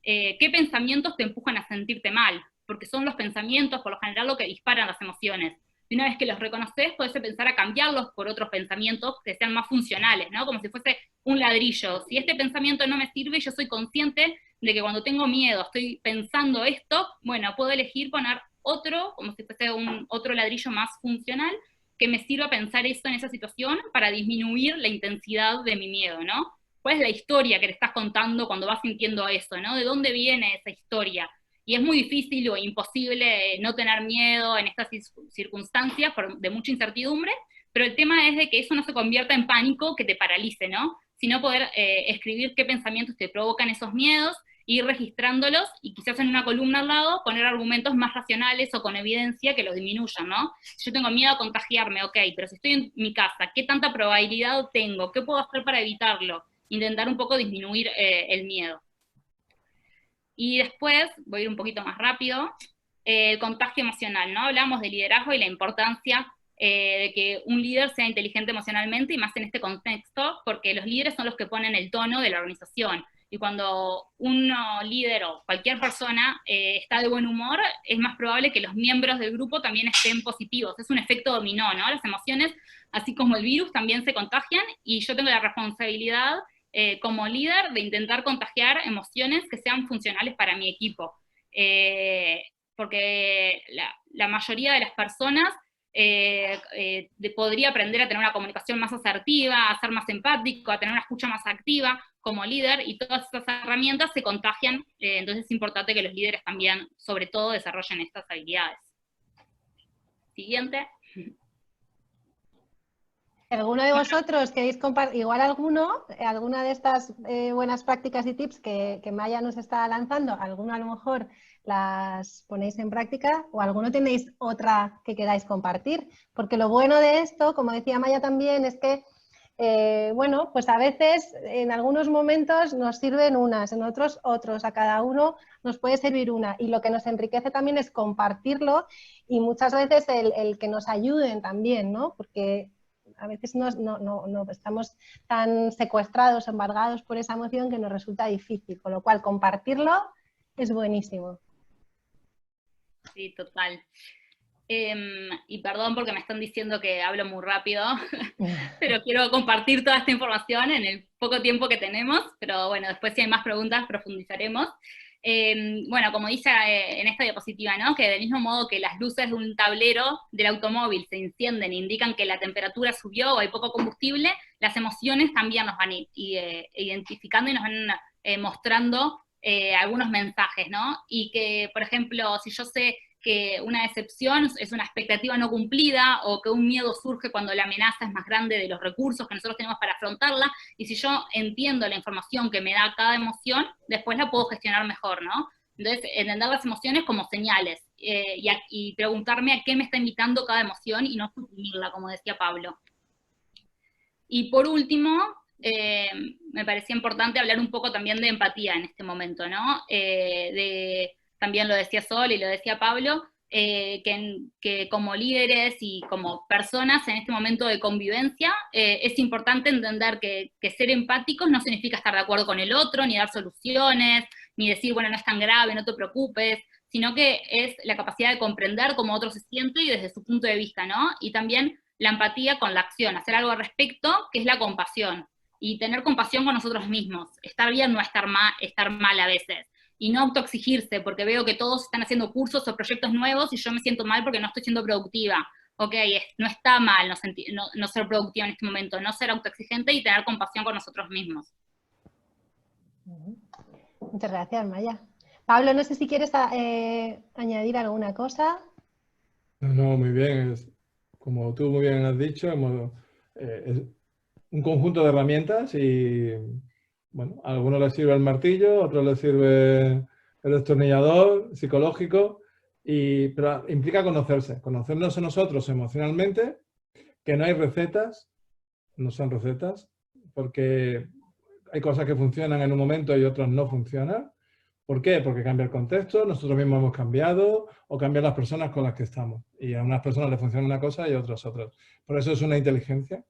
qué pensamientos te empujan a sentirte mal, porque son los pensamientos, por lo general, lo que disparan las emociones. Y una vez que los reconoces, podés empezar a cambiarlos por otros pensamientos que sean más funcionales, ¿no? Como si fuese un ladrillo. Si este pensamiento no me sirve, yo soy consciente de que cuando tengo miedo, estoy pensando esto, bueno, puedo elegir poner otro, como si fuese otro ladrillo más funcional, que me sirva pensar eso en esa situación para disminuir la intensidad de mi miedo, ¿no? ¿Cuál es la historia que te estás contando cuando vas sintiendo eso, ¿no? ¿De dónde viene esa historia? Y es muy difícil o imposible no tener miedo en estas circunstancias de mucha incertidumbre, pero el tema es de que eso no se convierta en pánico que te paralice, ¿no? Sino poder escribir qué pensamientos te provocan esos miedos, ir registrándolos y quizás en una columna al lado poner argumentos más racionales o con evidencia que los disminuyan, ¿no? Si yo tengo miedo a contagiarme, ok, pero si estoy en mi casa, ¿qué tanta probabilidad tengo? ¿Qué puedo hacer para evitarlo? Intentar un poco disminuir el miedo. Y después, voy a ir un poquito más rápido, el contagio emocional, ¿no? Hablamos de liderazgo y la importancia de que un líder sea inteligente emocionalmente, y más en este contexto, porque los líderes son los que ponen el tono de la organización. Y cuando un líder o cualquier persona está de buen humor, es más probable que los miembros del grupo también estén positivos. Es un efecto dominó, ¿no? Las emociones, así como el virus, también se contagian, y yo tengo la responsabilidad como líder de intentar contagiar emociones que sean funcionales para mi equipo. Porque la mayoría de las personas podría aprender a tener una comunicación más asertiva, a ser más empático, a tener una escucha más activa como líder, y todas estas herramientas se contagian, entonces es importante que los líderes también, sobre todo, desarrollen estas habilidades. Siguiente. ¿Alguno de vosotros queréis compartir, igual alguna de estas buenas prácticas y tips que Maya nos está lanzando, alguno a lo mejor las ponéis en práctica, o alguno tenéis otra que queráis compartir? Porque lo bueno de esto, como decía Maya también, es que bueno, pues a veces en algunos momentos nos sirven unas, en otros otros, a cada uno nos puede servir una, y lo que nos enriquece también es compartirlo, y muchas veces el que nos ayuden también, ¿no? Porque a veces no estamos tan secuestrados, embargados por esa emoción que nos resulta difícil, con lo cual compartirlo es buenísimo. Sí, total. Y perdón porque me están diciendo que hablo muy rápido, pero quiero compartir toda esta información en el poco tiempo que tenemos, pero bueno, después si hay más preguntas profundizaremos. Bueno, como dice en esta diapositiva, ¿no? Que del mismo modo que las luces de un tablero del automóvil se encienden e indican que la temperatura subió o hay poco combustible, las emociones también nos van identificando y nos van mostrando algunos mensajes, ¿no? Y que, por ejemplo, si yo sé que una decepción es una expectativa no cumplida, o que un miedo surge cuando la amenaza es más grande de los recursos que nosotros tenemos para afrontarla, y si yo entiendo la información que me da cada emoción, después la puedo gestionar mejor, ¿no? Entonces, entender las emociones como señales, y preguntarme a qué me está invitando cada emoción y no suprimirla, como decía Pablo. Y por último, me parecía importante hablar un poco también de empatía en este momento, ¿no? También lo decía Sol y lo decía Pablo, que como líderes y como personas en este momento de convivencia, es importante entender que ser empáticos no significa estar de acuerdo con el otro, ni dar soluciones, ni decir, bueno, no es tan grave, no te preocupes, sino que es la capacidad de comprender cómo otro se siente y desde su punto de vista, ¿no? Y también la empatía con la acción, hacer algo al respecto, que es la compasión, y tener compasión con nosotros mismos, estar bien, no estar mal a veces, y no autoexigirse, porque veo que todos están haciendo cursos o proyectos nuevos y yo me siento mal porque no estoy siendo productiva. Ok, no está mal no ser productiva en este momento, no ser autoexigente y tener compasión con nosotros mismos. Muchas gracias, Maya. Pablo, no sé si quieres añadir alguna cosa. No, muy bien. Como tú muy bien has dicho, es un conjunto de herramientas y, bueno, a algunos les sirve el martillo, a otros les sirve el destornillador psicológico, pero implica conocernos a nosotros emocionalmente, que no hay recetas, no son recetas, porque hay cosas que funcionan en un momento y otras no funcionan. ¿Por qué? Porque cambia el contexto, nosotros mismos hemos cambiado, o cambian las personas con las que estamos. Y a unas personas les funciona una cosa y a otras otras. Por eso es una inteligencia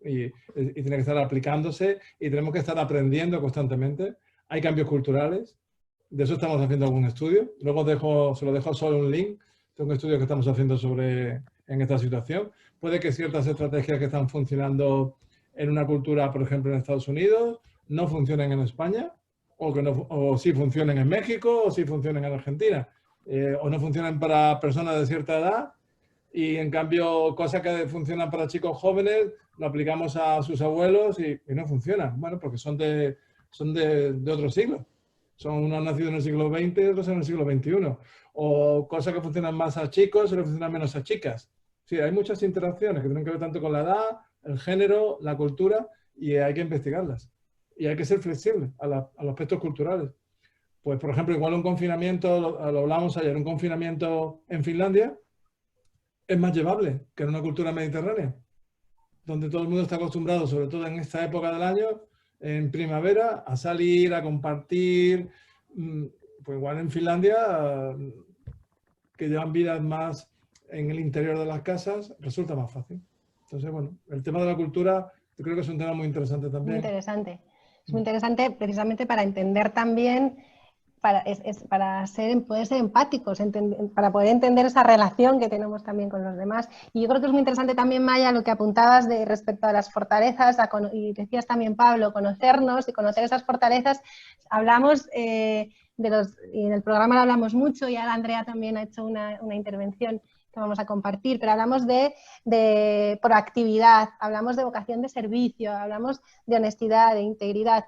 y tiene que estar aplicándose, y tenemos que estar aprendiendo constantemente. Hay cambios culturales, de eso estamos haciendo algún estudio. Luego se lo dejo solo un link de un estudio que estamos haciendo en esta situación. Puede que ciertas estrategias que están funcionando en una cultura, por ejemplo, en Estados Unidos, no funcionen en España, o sí funcionen en México, o sí funcionen en Argentina. o no funcionan para personas de cierta edad, y en cambio cosas que funcionan para chicos jóvenes lo aplicamos a sus abuelos y no funcionan. Bueno, porque son de otro siglo. Son unos nacidos en el siglo XX y otros en el siglo XXI. O cosas que funcionan más a chicos y que funcionan menos a chicas. Sí, hay muchas interacciones que tienen que ver tanto con la edad, el género, la cultura, y hay que investigarlas. Y hay que ser flexible a los aspectos culturales. Pues, por ejemplo, igual un confinamiento, lo hablamos ayer, un confinamiento en Finlandia es más llevable que en una cultura mediterránea, donde todo el mundo está acostumbrado, sobre todo en esta época del año, en primavera, a salir, a compartir. Pues igual en Finlandia, que llevan vidas más en el interior de las casas, resulta más fácil. Entonces, bueno, el tema de la cultura yo creo que es un tema muy interesante también. Muy interesante. Es muy interesante precisamente para entender también, para poder ser empáticos, para poder entender esa relación que tenemos también con los demás. Y yo creo que es muy interesante también, Maya, lo que apuntabas respecto a las fortalezas, y decías también, Pablo, conocernos y conocer esas fortalezas. Hablamos y en el programa lo hablamos mucho, y ahora Andrea también ha hecho una intervención que vamos a compartir, pero hablamos de proactividad, hablamos de vocación de servicio, hablamos de honestidad, de integridad,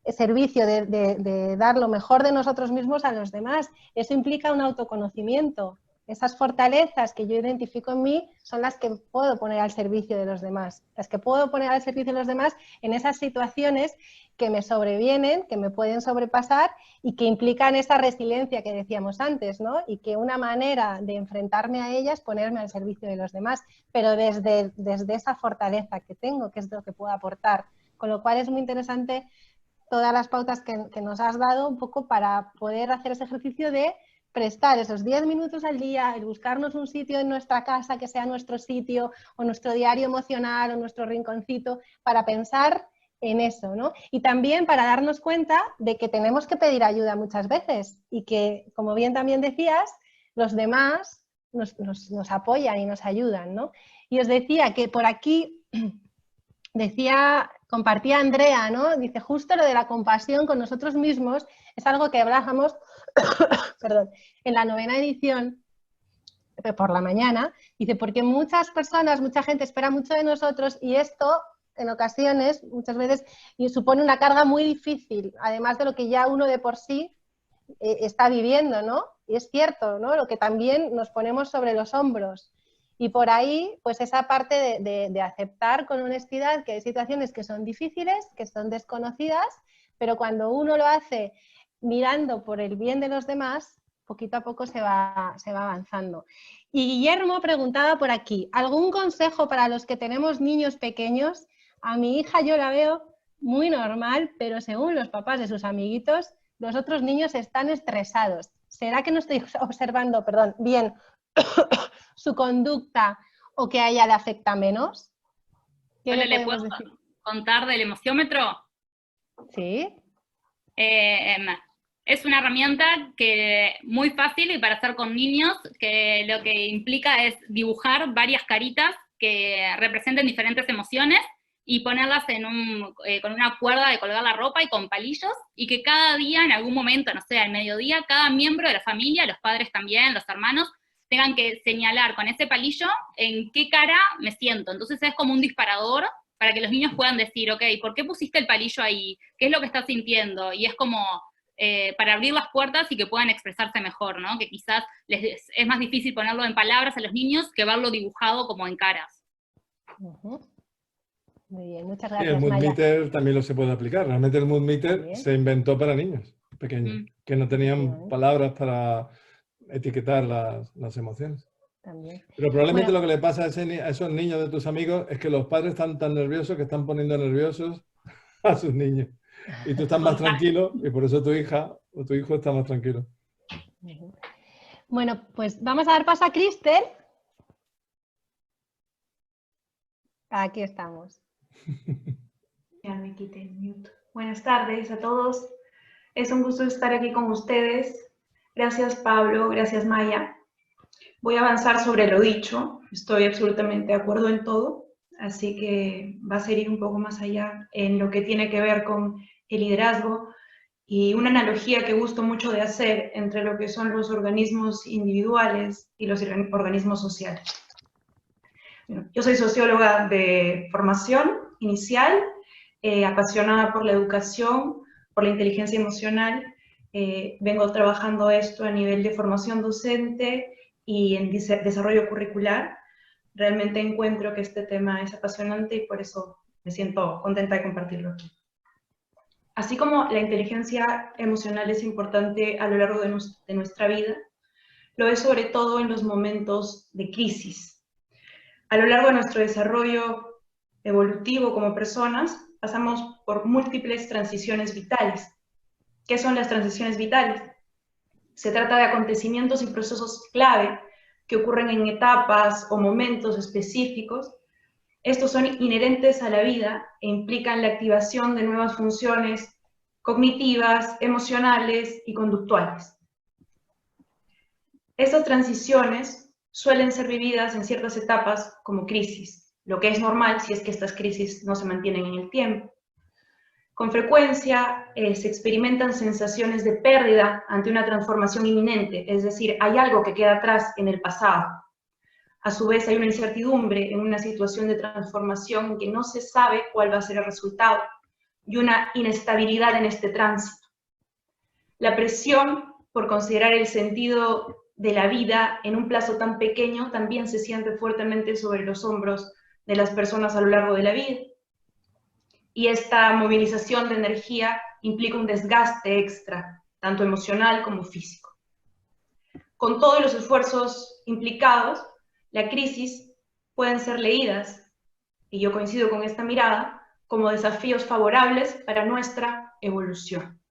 servicio, de dar lo mejor de nosotros mismos a los demás. Eso implica un autoconocimiento. Esas fortalezas que yo identifico en mí son las que puedo poner al servicio de los demás, las que puedo poner al servicio de los demás en esas situaciones que me sobrevienen, que me pueden sobrepasar y que implican esa resiliencia que decíamos antes, ¿no? Y que una manera de enfrentarme a ellas es ponerme al servicio de los demás, pero desde esa fortaleza que tengo, que es lo que puedo aportar. Con lo cual es muy interesante todas las pautas que nos has dado un poco para poder hacer ese ejercicio de prestar esos 10 minutos al día, el buscarnos un sitio en nuestra casa que sea nuestro sitio o nuestro diario emocional o nuestro rinconcito para pensar en eso, ¿no? Y también para darnos cuenta de que tenemos que pedir ayuda muchas veces y que, como bien también decías, los demás nos apoyan y nos ayudan, ¿no? Y os decía que por aquí compartía Andrea, ¿no? Dice, justo lo de la compasión con nosotros mismos es algo que hablábamos perdón, en la 9ª edición por la mañana. Dice, porque muchas personas, mucha gente espera mucho de nosotros y esto en ocasiones, muchas veces, supone una carga muy difícil, además de lo que ya uno de por sí está viviendo, ¿no? Y es cierto, ¿no? Lo que también nos ponemos sobre los hombros. Y por ahí, pues esa parte de aceptar con honestidad que hay situaciones que son difíciles, que son desconocidas, pero cuando uno lo hace mirando por el bien de los demás, poquito a poco se va avanzando. Y Guillermo preguntaba por aquí, ¿algún consejo para los que tenemos niños pequeños? A mi hija yo la veo muy normal, pero según los papás de sus amiguitos, los otros niños están estresados. ¿Será que no estoy observando, bien su conducta o que a ella le afecta menos? ¿Qué le puedo contar del emociómetro? Sí. Es una herramienta muy fácil y para hacer con niños, que lo que implica es dibujar varias caritas que representen diferentes emociones y ponerlas con una cuerda de colgar la ropa y con palillos, y que cada día, en algún momento, no sé, al mediodía, cada miembro de la familia, los padres también, los hermanos, tengan que señalar con ese palillo en qué cara me siento. Entonces es como un disparador para que los niños puedan decir, ok, ¿por qué pusiste el palillo ahí? ¿Qué es lo que estás sintiendo? Y es como para abrir las puertas y que puedan expresarse mejor, ¿no? Que quizás es más difícil ponerlo en palabras a los niños que verlo dibujado como en caras. Muy bien, muchas gracias, el Mood Maya. Meter también lo se puede aplicar. Realmente el Mood Meter se inventó para niños pequeños, que no tenían palabras para etiquetar las emociones. También. Pero probablemente lo que le pasa a esos niños de tus amigos es que los padres están tan nerviosos que están poniendo nerviosos a sus niños. Y tú estás más tranquilo y por eso tu hija o tu hijo está más tranquilo. Bueno, pues vamos a dar paso a Cristel. Aquí estamos. Ya me quité el mute. Buenas tardes a todos. Es un gusto estar aquí con ustedes. Gracias, Pablo. Gracias, Maya. Voy a avanzar sobre lo dicho. Estoy absolutamente de acuerdo en todo. Así que va a ser ir un poco más allá en lo que tiene que ver con el liderazgo Y una analogía que gusto mucho de hacer entre lo que son los organismos individuales y los organismos sociales. Bueno, yo soy socióloga de formación inicial, apasionada por la educación, por la inteligencia emocional. Vengo trabajando esto a nivel de formación docente y en desarrollo curricular. Realmente encuentro que este tema es apasionante y por eso me siento contenta de compartirlo aquí. Así como la inteligencia emocional es importante a lo largo de nuestra vida, lo es sobre todo en los momentos de crisis. A lo largo de nuestro desarrollo evolutivo como personas, pasamos por múltiples transiciones vitales. ¿Qué son las transiciones vitales? Se trata de acontecimientos y procesos clave que ocurren en etapas o momentos específicos. Estos son inherentes a la vida e implican la activación de nuevas funciones cognitivas, emocionales y conductuales. Estas transiciones suelen ser vividas en ciertas etapas como crisis, lo que es normal si es que estas crisis no se mantienen en el tiempo. Con frecuencia se experimentan sensaciones de pérdida ante una transformación inminente, es decir, hay algo que queda atrás en el pasado. A su vez hay una incertidumbre en una situación de transformación en que no se sabe cuál va a ser el resultado y una inestabilidad en este tránsito. La presión por considerar el sentido de la vida en un plazo tan pequeño también se siente fuertemente sobre los hombros de las personas a lo largo de la vida. Y esta movilización de energía implica un desgaste extra, tanto emocional como físico. Con todos los esfuerzos implicados, la crisis pueden ser leídas, y yo coincido con esta mirada, como desafíos favorables para nuestra evolución.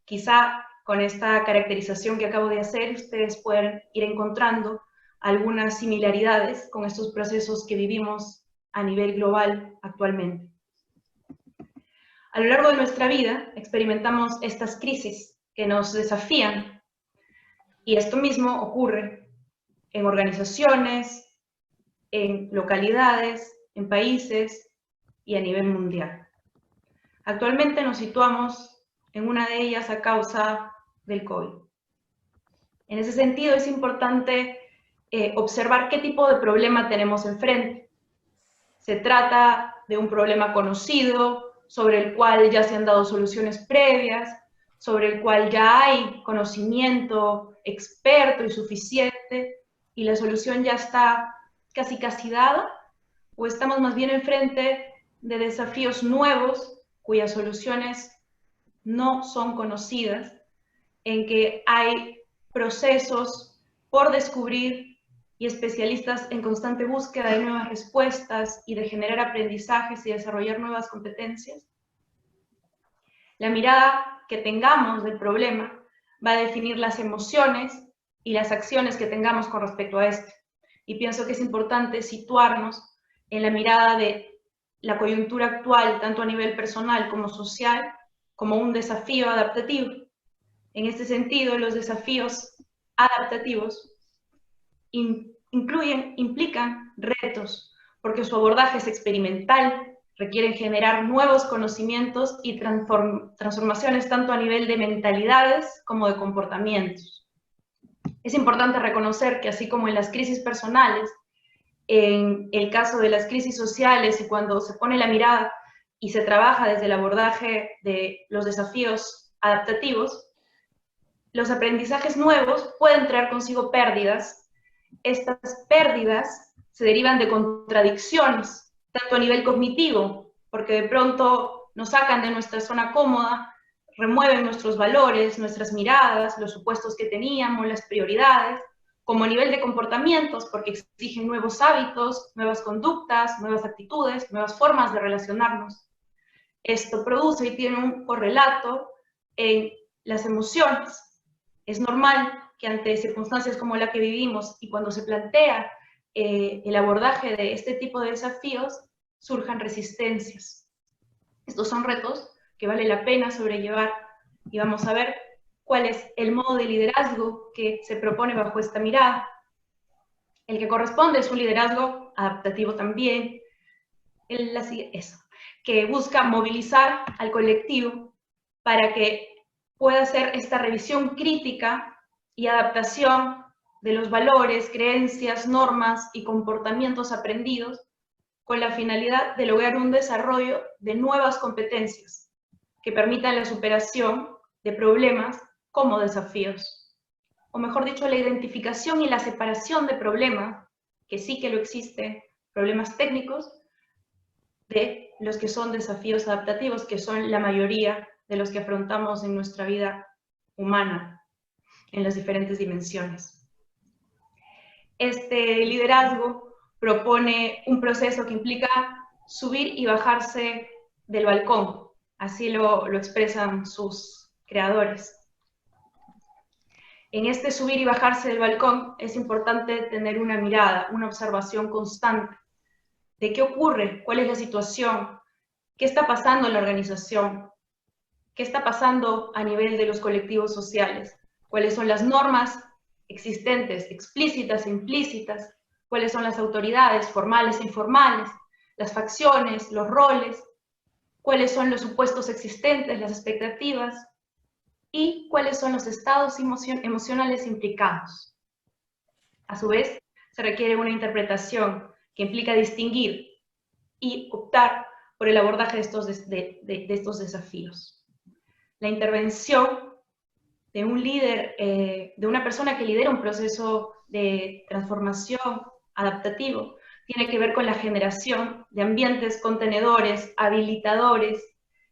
Quizá con esta caracterización que acabo de hacer, ustedes pueden ir encontrando algunas similaridades con estos procesos que vivimos a nivel global actualmente. A lo largo de nuestra vida experimentamos estas crisis que nos desafían, y esto mismo ocurre en organizaciones, en localidades, en países y a nivel mundial. Actualmente nos situamos en una de ellas a causa del COVID. En ese sentido es importante observar qué tipo de problema tenemos enfrente. Se trata de un problema conocido, sobre el cual ya se han dado soluciones previas, sobre el cual ya hay conocimiento experto y suficiente, y la solución ya está casi dada, o estamos más bien enfrente de desafíos nuevos cuyas soluciones no son conocidas, en que hay procesos por descubrir y especialistas en constante búsqueda de nuevas respuestas y de generar aprendizajes y desarrollar nuevas competencias. La mirada que tengamos del problema va a definir las emociones y las acciones que tengamos con respecto a este. Y pienso que es importante situarnos en la mirada de la coyuntura actual, tanto a nivel personal como social, como un desafío adaptativo. En este sentido, los desafíos adaptativos implican retos, porque su abordaje es experimental, requieren generar nuevos conocimientos y transformaciones tanto a nivel de mentalidades como de comportamientos. Es importante reconocer que así como en las crisis personales, en el caso de las crisis sociales y cuando se pone la mirada y se trabaja desde el abordaje de los desafíos adaptativos, los aprendizajes nuevos pueden traer consigo pérdidas. Estas pérdidas se derivan de contradicciones, tanto a nivel cognitivo, porque de pronto nos sacan de nuestra zona cómoda, remueven nuestros valores, nuestras miradas, los supuestos que teníamos, las prioridades, como a nivel de comportamientos, porque exigen nuevos hábitos, nuevas conductas, nuevas actitudes, nuevas formas de relacionarnos. Esto produce y tiene un correlato en las emociones. Es normal que ante circunstancias como la que vivimos y cuando se plantea el abordaje de este tipo de desafíos, surjan resistencias. Estos son retos que vale la pena sobrellevar y vamos a ver cuál es el modo de liderazgo que se propone bajo esta mirada. El que corresponde es un liderazgo adaptativo también, que busca movilizar al colectivo para que pueda hacer esta revisión crítica y adaptación de los valores, creencias, normas y comportamientos aprendidos con la finalidad de lograr un desarrollo de nuevas competencias que permitan la superación de problemas como desafíos. O mejor dicho, la identificación y la separación de problemas, que sí que lo existen, problemas técnicos, de los que son desafíos adaptativos, que son la mayoría de los que afrontamos en nuestra vida humana, en las diferentes dimensiones. Este liderazgo propone un proceso que implica subir y bajarse del balcón, así lo expresan sus creadores. En este subir y bajarse del balcón es importante tener una mirada, una observación constante de qué ocurre, cuál es la situación, qué está pasando en la organización, qué está pasando a nivel de los colectivos sociales, cuáles son las normas existentes, explícitas e implícitas, cuáles son las autoridades formales e informales, las facciones, los roles, cuáles son los supuestos existentes, las expectativas, y cuáles son los estados emocionales implicados. A su vez, se requiere una interpretación que implica distinguir y optar por el abordaje de estos desafíos. La intervención de un líder, de una persona que lidera un proceso de transformación adaptativo, tiene que ver con la generación de ambientes contenedores, habilitadores,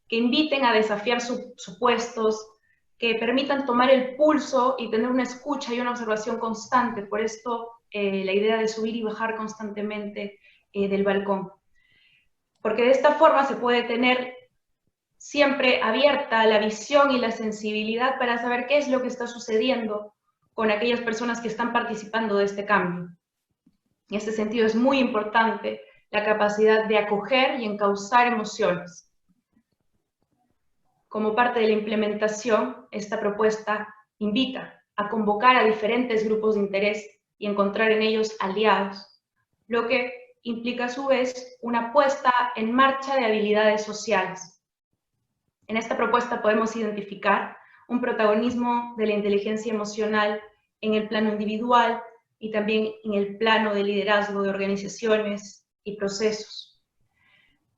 que inviten a desafiar supuestos, que permitan tomar el pulso y tener una escucha y una observación constante. Por esto la idea de subir y bajar constantemente del balcón. Porque de esta forma se puede tener siempre abierta la visión y la sensibilidad para saber qué es lo que está sucediendo con aquellas personas que están participando de este cambio. En este sentido es muy importante la capacidad de acoger y encauzar emociones. Como parte de la implementación, esta propuesta invita a convocar a diferentes grupos de interés y encontrar en ellos aliados, lo que implica a su vez una puesta en marcha de habilidades sociales. En esta propuesta podemos identificar un protagonismo de la inteligencia emocional en el plano individual y también en el plano de liderazgo de organizaciones y procesos.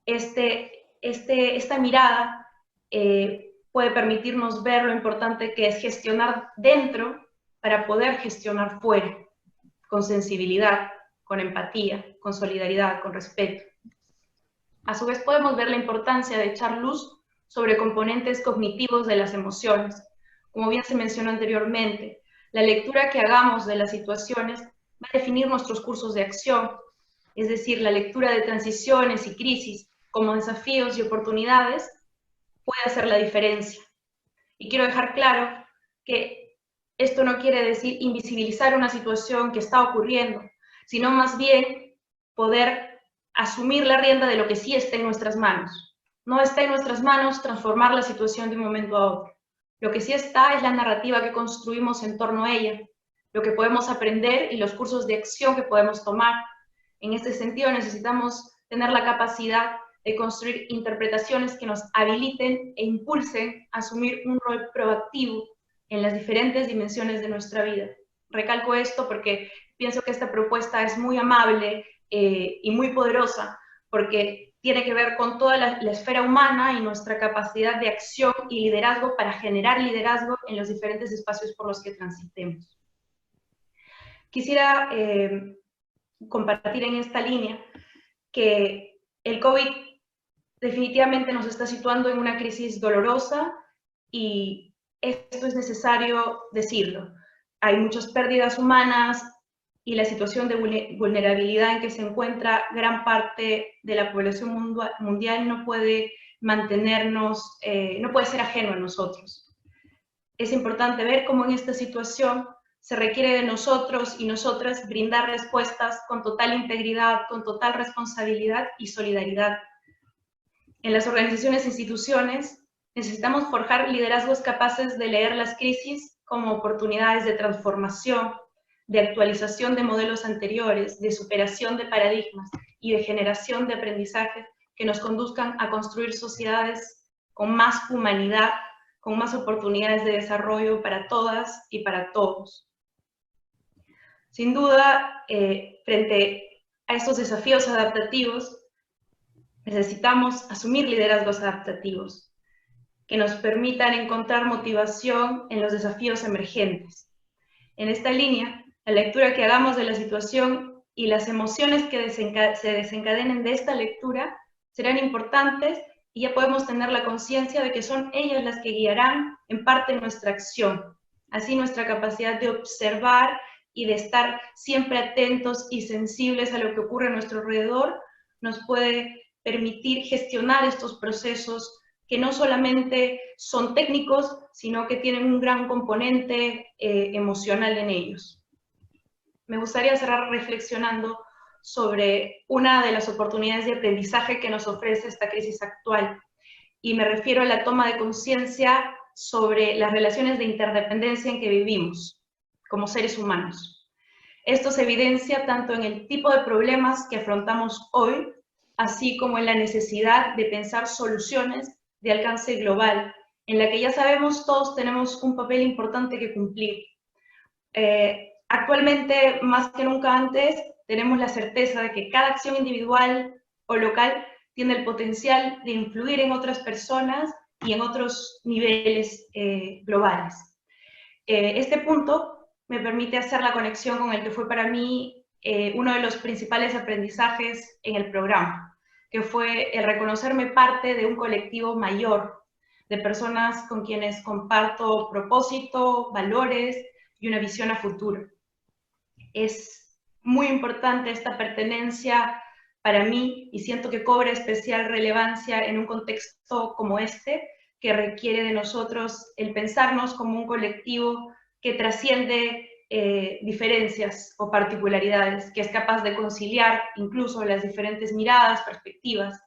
Esta mirada puede permitirnos ver lo importante que es gestionar dentro para poder gestionar fuera, con sensibilidad, con empatía, con solidaridad, con respeto. A su vez podemos ver la importancia de echar luz sobre componentes cognitivos de las emociones. Como bien se mencionó anteriormente, la lectura que hagamos de las situaciones va a definir nuestros cursos de acción, es decir, la lectura de transiciones y crisis como desafíos y oportunidades puede hacer la diferencia. Y quiero dejar claro que esto no quiere decir invisibilizar una situación que está ocurriendo, sino más bien poder asumir la rienda de lo que sí está en nuestras manos. No está en nuestras manos transformar la situación de un momento a otro. Lo que sí está es la narrativa que construimos en torno a ella, lo que podemos aprender y los cursos de acción que podemos tomar. En este sentido necesitamos tener la capacidad de construir interpretaciones que nos habiliten e impulsen a asumir un rol proactivo en las diferentes dimensiones de nuestra vida. Recalco esto porque pienso que esta propuesta es muy amable y muy poderosa, porque tiene que ver con toda la esfera humana y nuestra capacidad de acción y liderazgo para generar liderazgo en los diferentes espacios por los que transitemos. Quisiera compartir en esta línea que el COVID definitivamente nos está situando en una crisis dolorosa y esto es necesario decirlo. Hay muchas pérdidas humanas y la situación de vulnerabilidad en que se encuentra gran parte de la población mundial no puede mantenernos, no puede ser ajeno a nosotros. Es importante ver cómo en esta situación se requiere de nosotros y nosotras brindar respuestas con total integridad, con total responsabilidad y solidaridad. En las organizaciones e instituciones necesitamos forjar liderazgos capaces de leer las crisis como oportunidades de transformación, de actualización de modelos anteriores, de superación de paradigmas y de generación de aprendizajes que nos conduzcan a construir sociedades con más humanidad, con más oportunidades de desarrollo para todas y para todos. Sin duda, frente a estos desafíos adaptativos, necesitamos asumir liderazgos adaptativos que nos permitan encontrar motivación en los desafíos emergentes. En esta línea, la lectura que hagamos de la situación y las emociones que se desencadenen de esta lectura serán importantes y ya podemos tener la conciencia de que son ellas las que guiarán en parte nuestra acción. Así nuestra capacidad de observar y de estar siempre atentos y sensibles a lo que ocurre a nuestro alrededor nos puede permitir gestionar estos procesos que no solamente son técnicos, sino que tienen un gran componente emocional en ellos. Me gustaría cerrar reflexionando sobre una de las oportunidades de aprendizaje que nos ofrece esta crisis actual, y me refiero a la toma de conciencia sobre las relaciones de interdependencia en que vivimos como seres humanos. Esto se evidencia tanto en el tipo de problemas que afrontamos hoy, así como en la necesidad de pensar soluciones de alcance global, en la que ya sabemos todos tenemos un papel importante que cumplir. Actualmente, más que nunca antes, tenemos la certeza de que cada acción individual o local tiene el potencial de influir en otras personas y en otros niveles globales. Este punto me permite hacer la conexión con el que fue para mí uno de los principales aprendizajes en el programa, que fue el reconocerme parte de un colectivo mayor, de personas con quienes comparto propósito, valores y una visión a futuro. Es muy importante esta pertenencia para mí y siento que cobra especial relevancia en un contexto como este, que requiere de nosotros el pensarnos como un colectivo que trasciende diferencias o particularidades, que es capaz de conciliar incluso las diferentes miradas, perspectivas,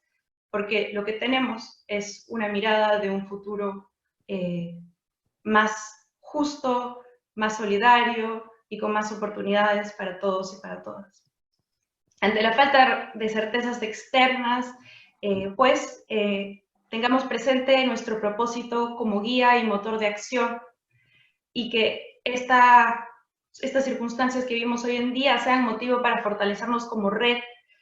porque lo que tenemos es una mirada de un futuro más justo, más solidario y con más oportunidades para todos y para todas. Ante la falta de certezas externas, tengamos presente nuestro propósito como guía y motor de acción, y que estas circunstancias que vivimos hoy en día sean motivo para fortalecernos como red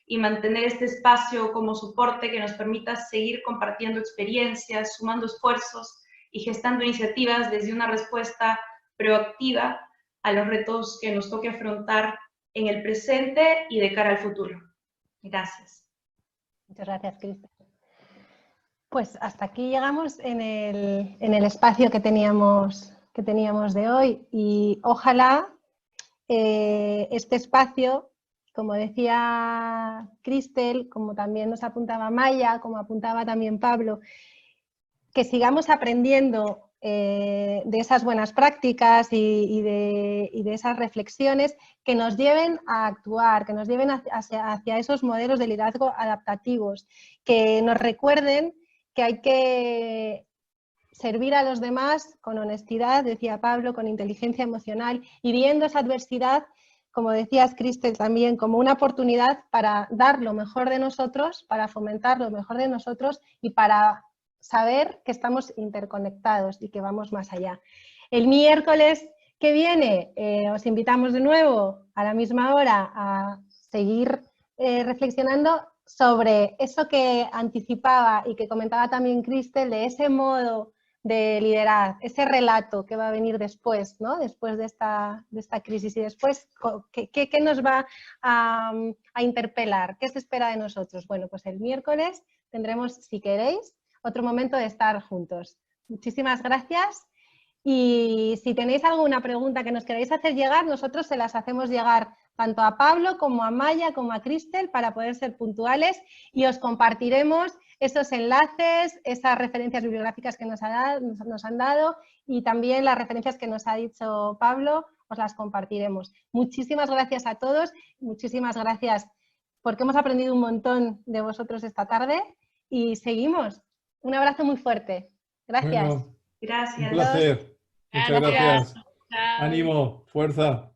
y mantener este espacio como soporte que nos permita seguir compartiendo experiencias, sumando esfuerzos y gestando iniciativas desde una respuesta proactiva a los retos que nos toque afrontar en el presente y de cara al futuro. Gracias. Muchas gracias, Cristel. Pues hasta aquí llegamos en el espacio que teníamos de hoy, y ojalá este espacio, como decía Cristel, como también nos apuntaba Maya, como apuntaba también Pablo, que sigamos aprendiendo de esas buenas prácticas y de esas reflexiones que nos lleven a actuar, que nos lleven hacia esos modelos de liderazgo adaptativos, que nos recuerden que hay que servir a los demás con honestidad, decía Pablo, con inteligencia emocional, y viendo esa adversidad, como decías, Cristel, también como una oportunidad para dar lo mejor de nosotros, para fomentar lo mejor de nosotros y para saber que estamos interconectados y que vamos más allá. El miércoles que viene os invitamos de nuevo a la misma hora a seguir reflexionando sobre eso que anticipaba y que comentaba también Cristel, de ese modo de liderar, ese relato que va a venir después, ¿no? Después de esta crisis, y después, ¿qué nos va a interpelar? ¿Qué se espera de nosotros? Bueno, pues el miércoles tendremos, si queréis, otro momento de estar juntos. Muchísimas gracias, y si tenéis alguna pregunta que nos queráis hacer llegar, nosotros se las hacemos llegar tanto a Pablo como a Maya como a Cristel para poder ser puntuales, y os compartiremos esos enlaces, esas referencias bibliográficas que nos han dado, y también las referencias que nos ha dicho Pablo, os las compartiremos. Muchísimas gracias a todos, muchísimas gracias porque hemos aprendido un montón de vosotros esta tarde, y seguimos. Un abrazo muy fuerte. Gracias. Bueno, Gracias. un placer. Muchas gracias. Chao. Ánimo, fuerza.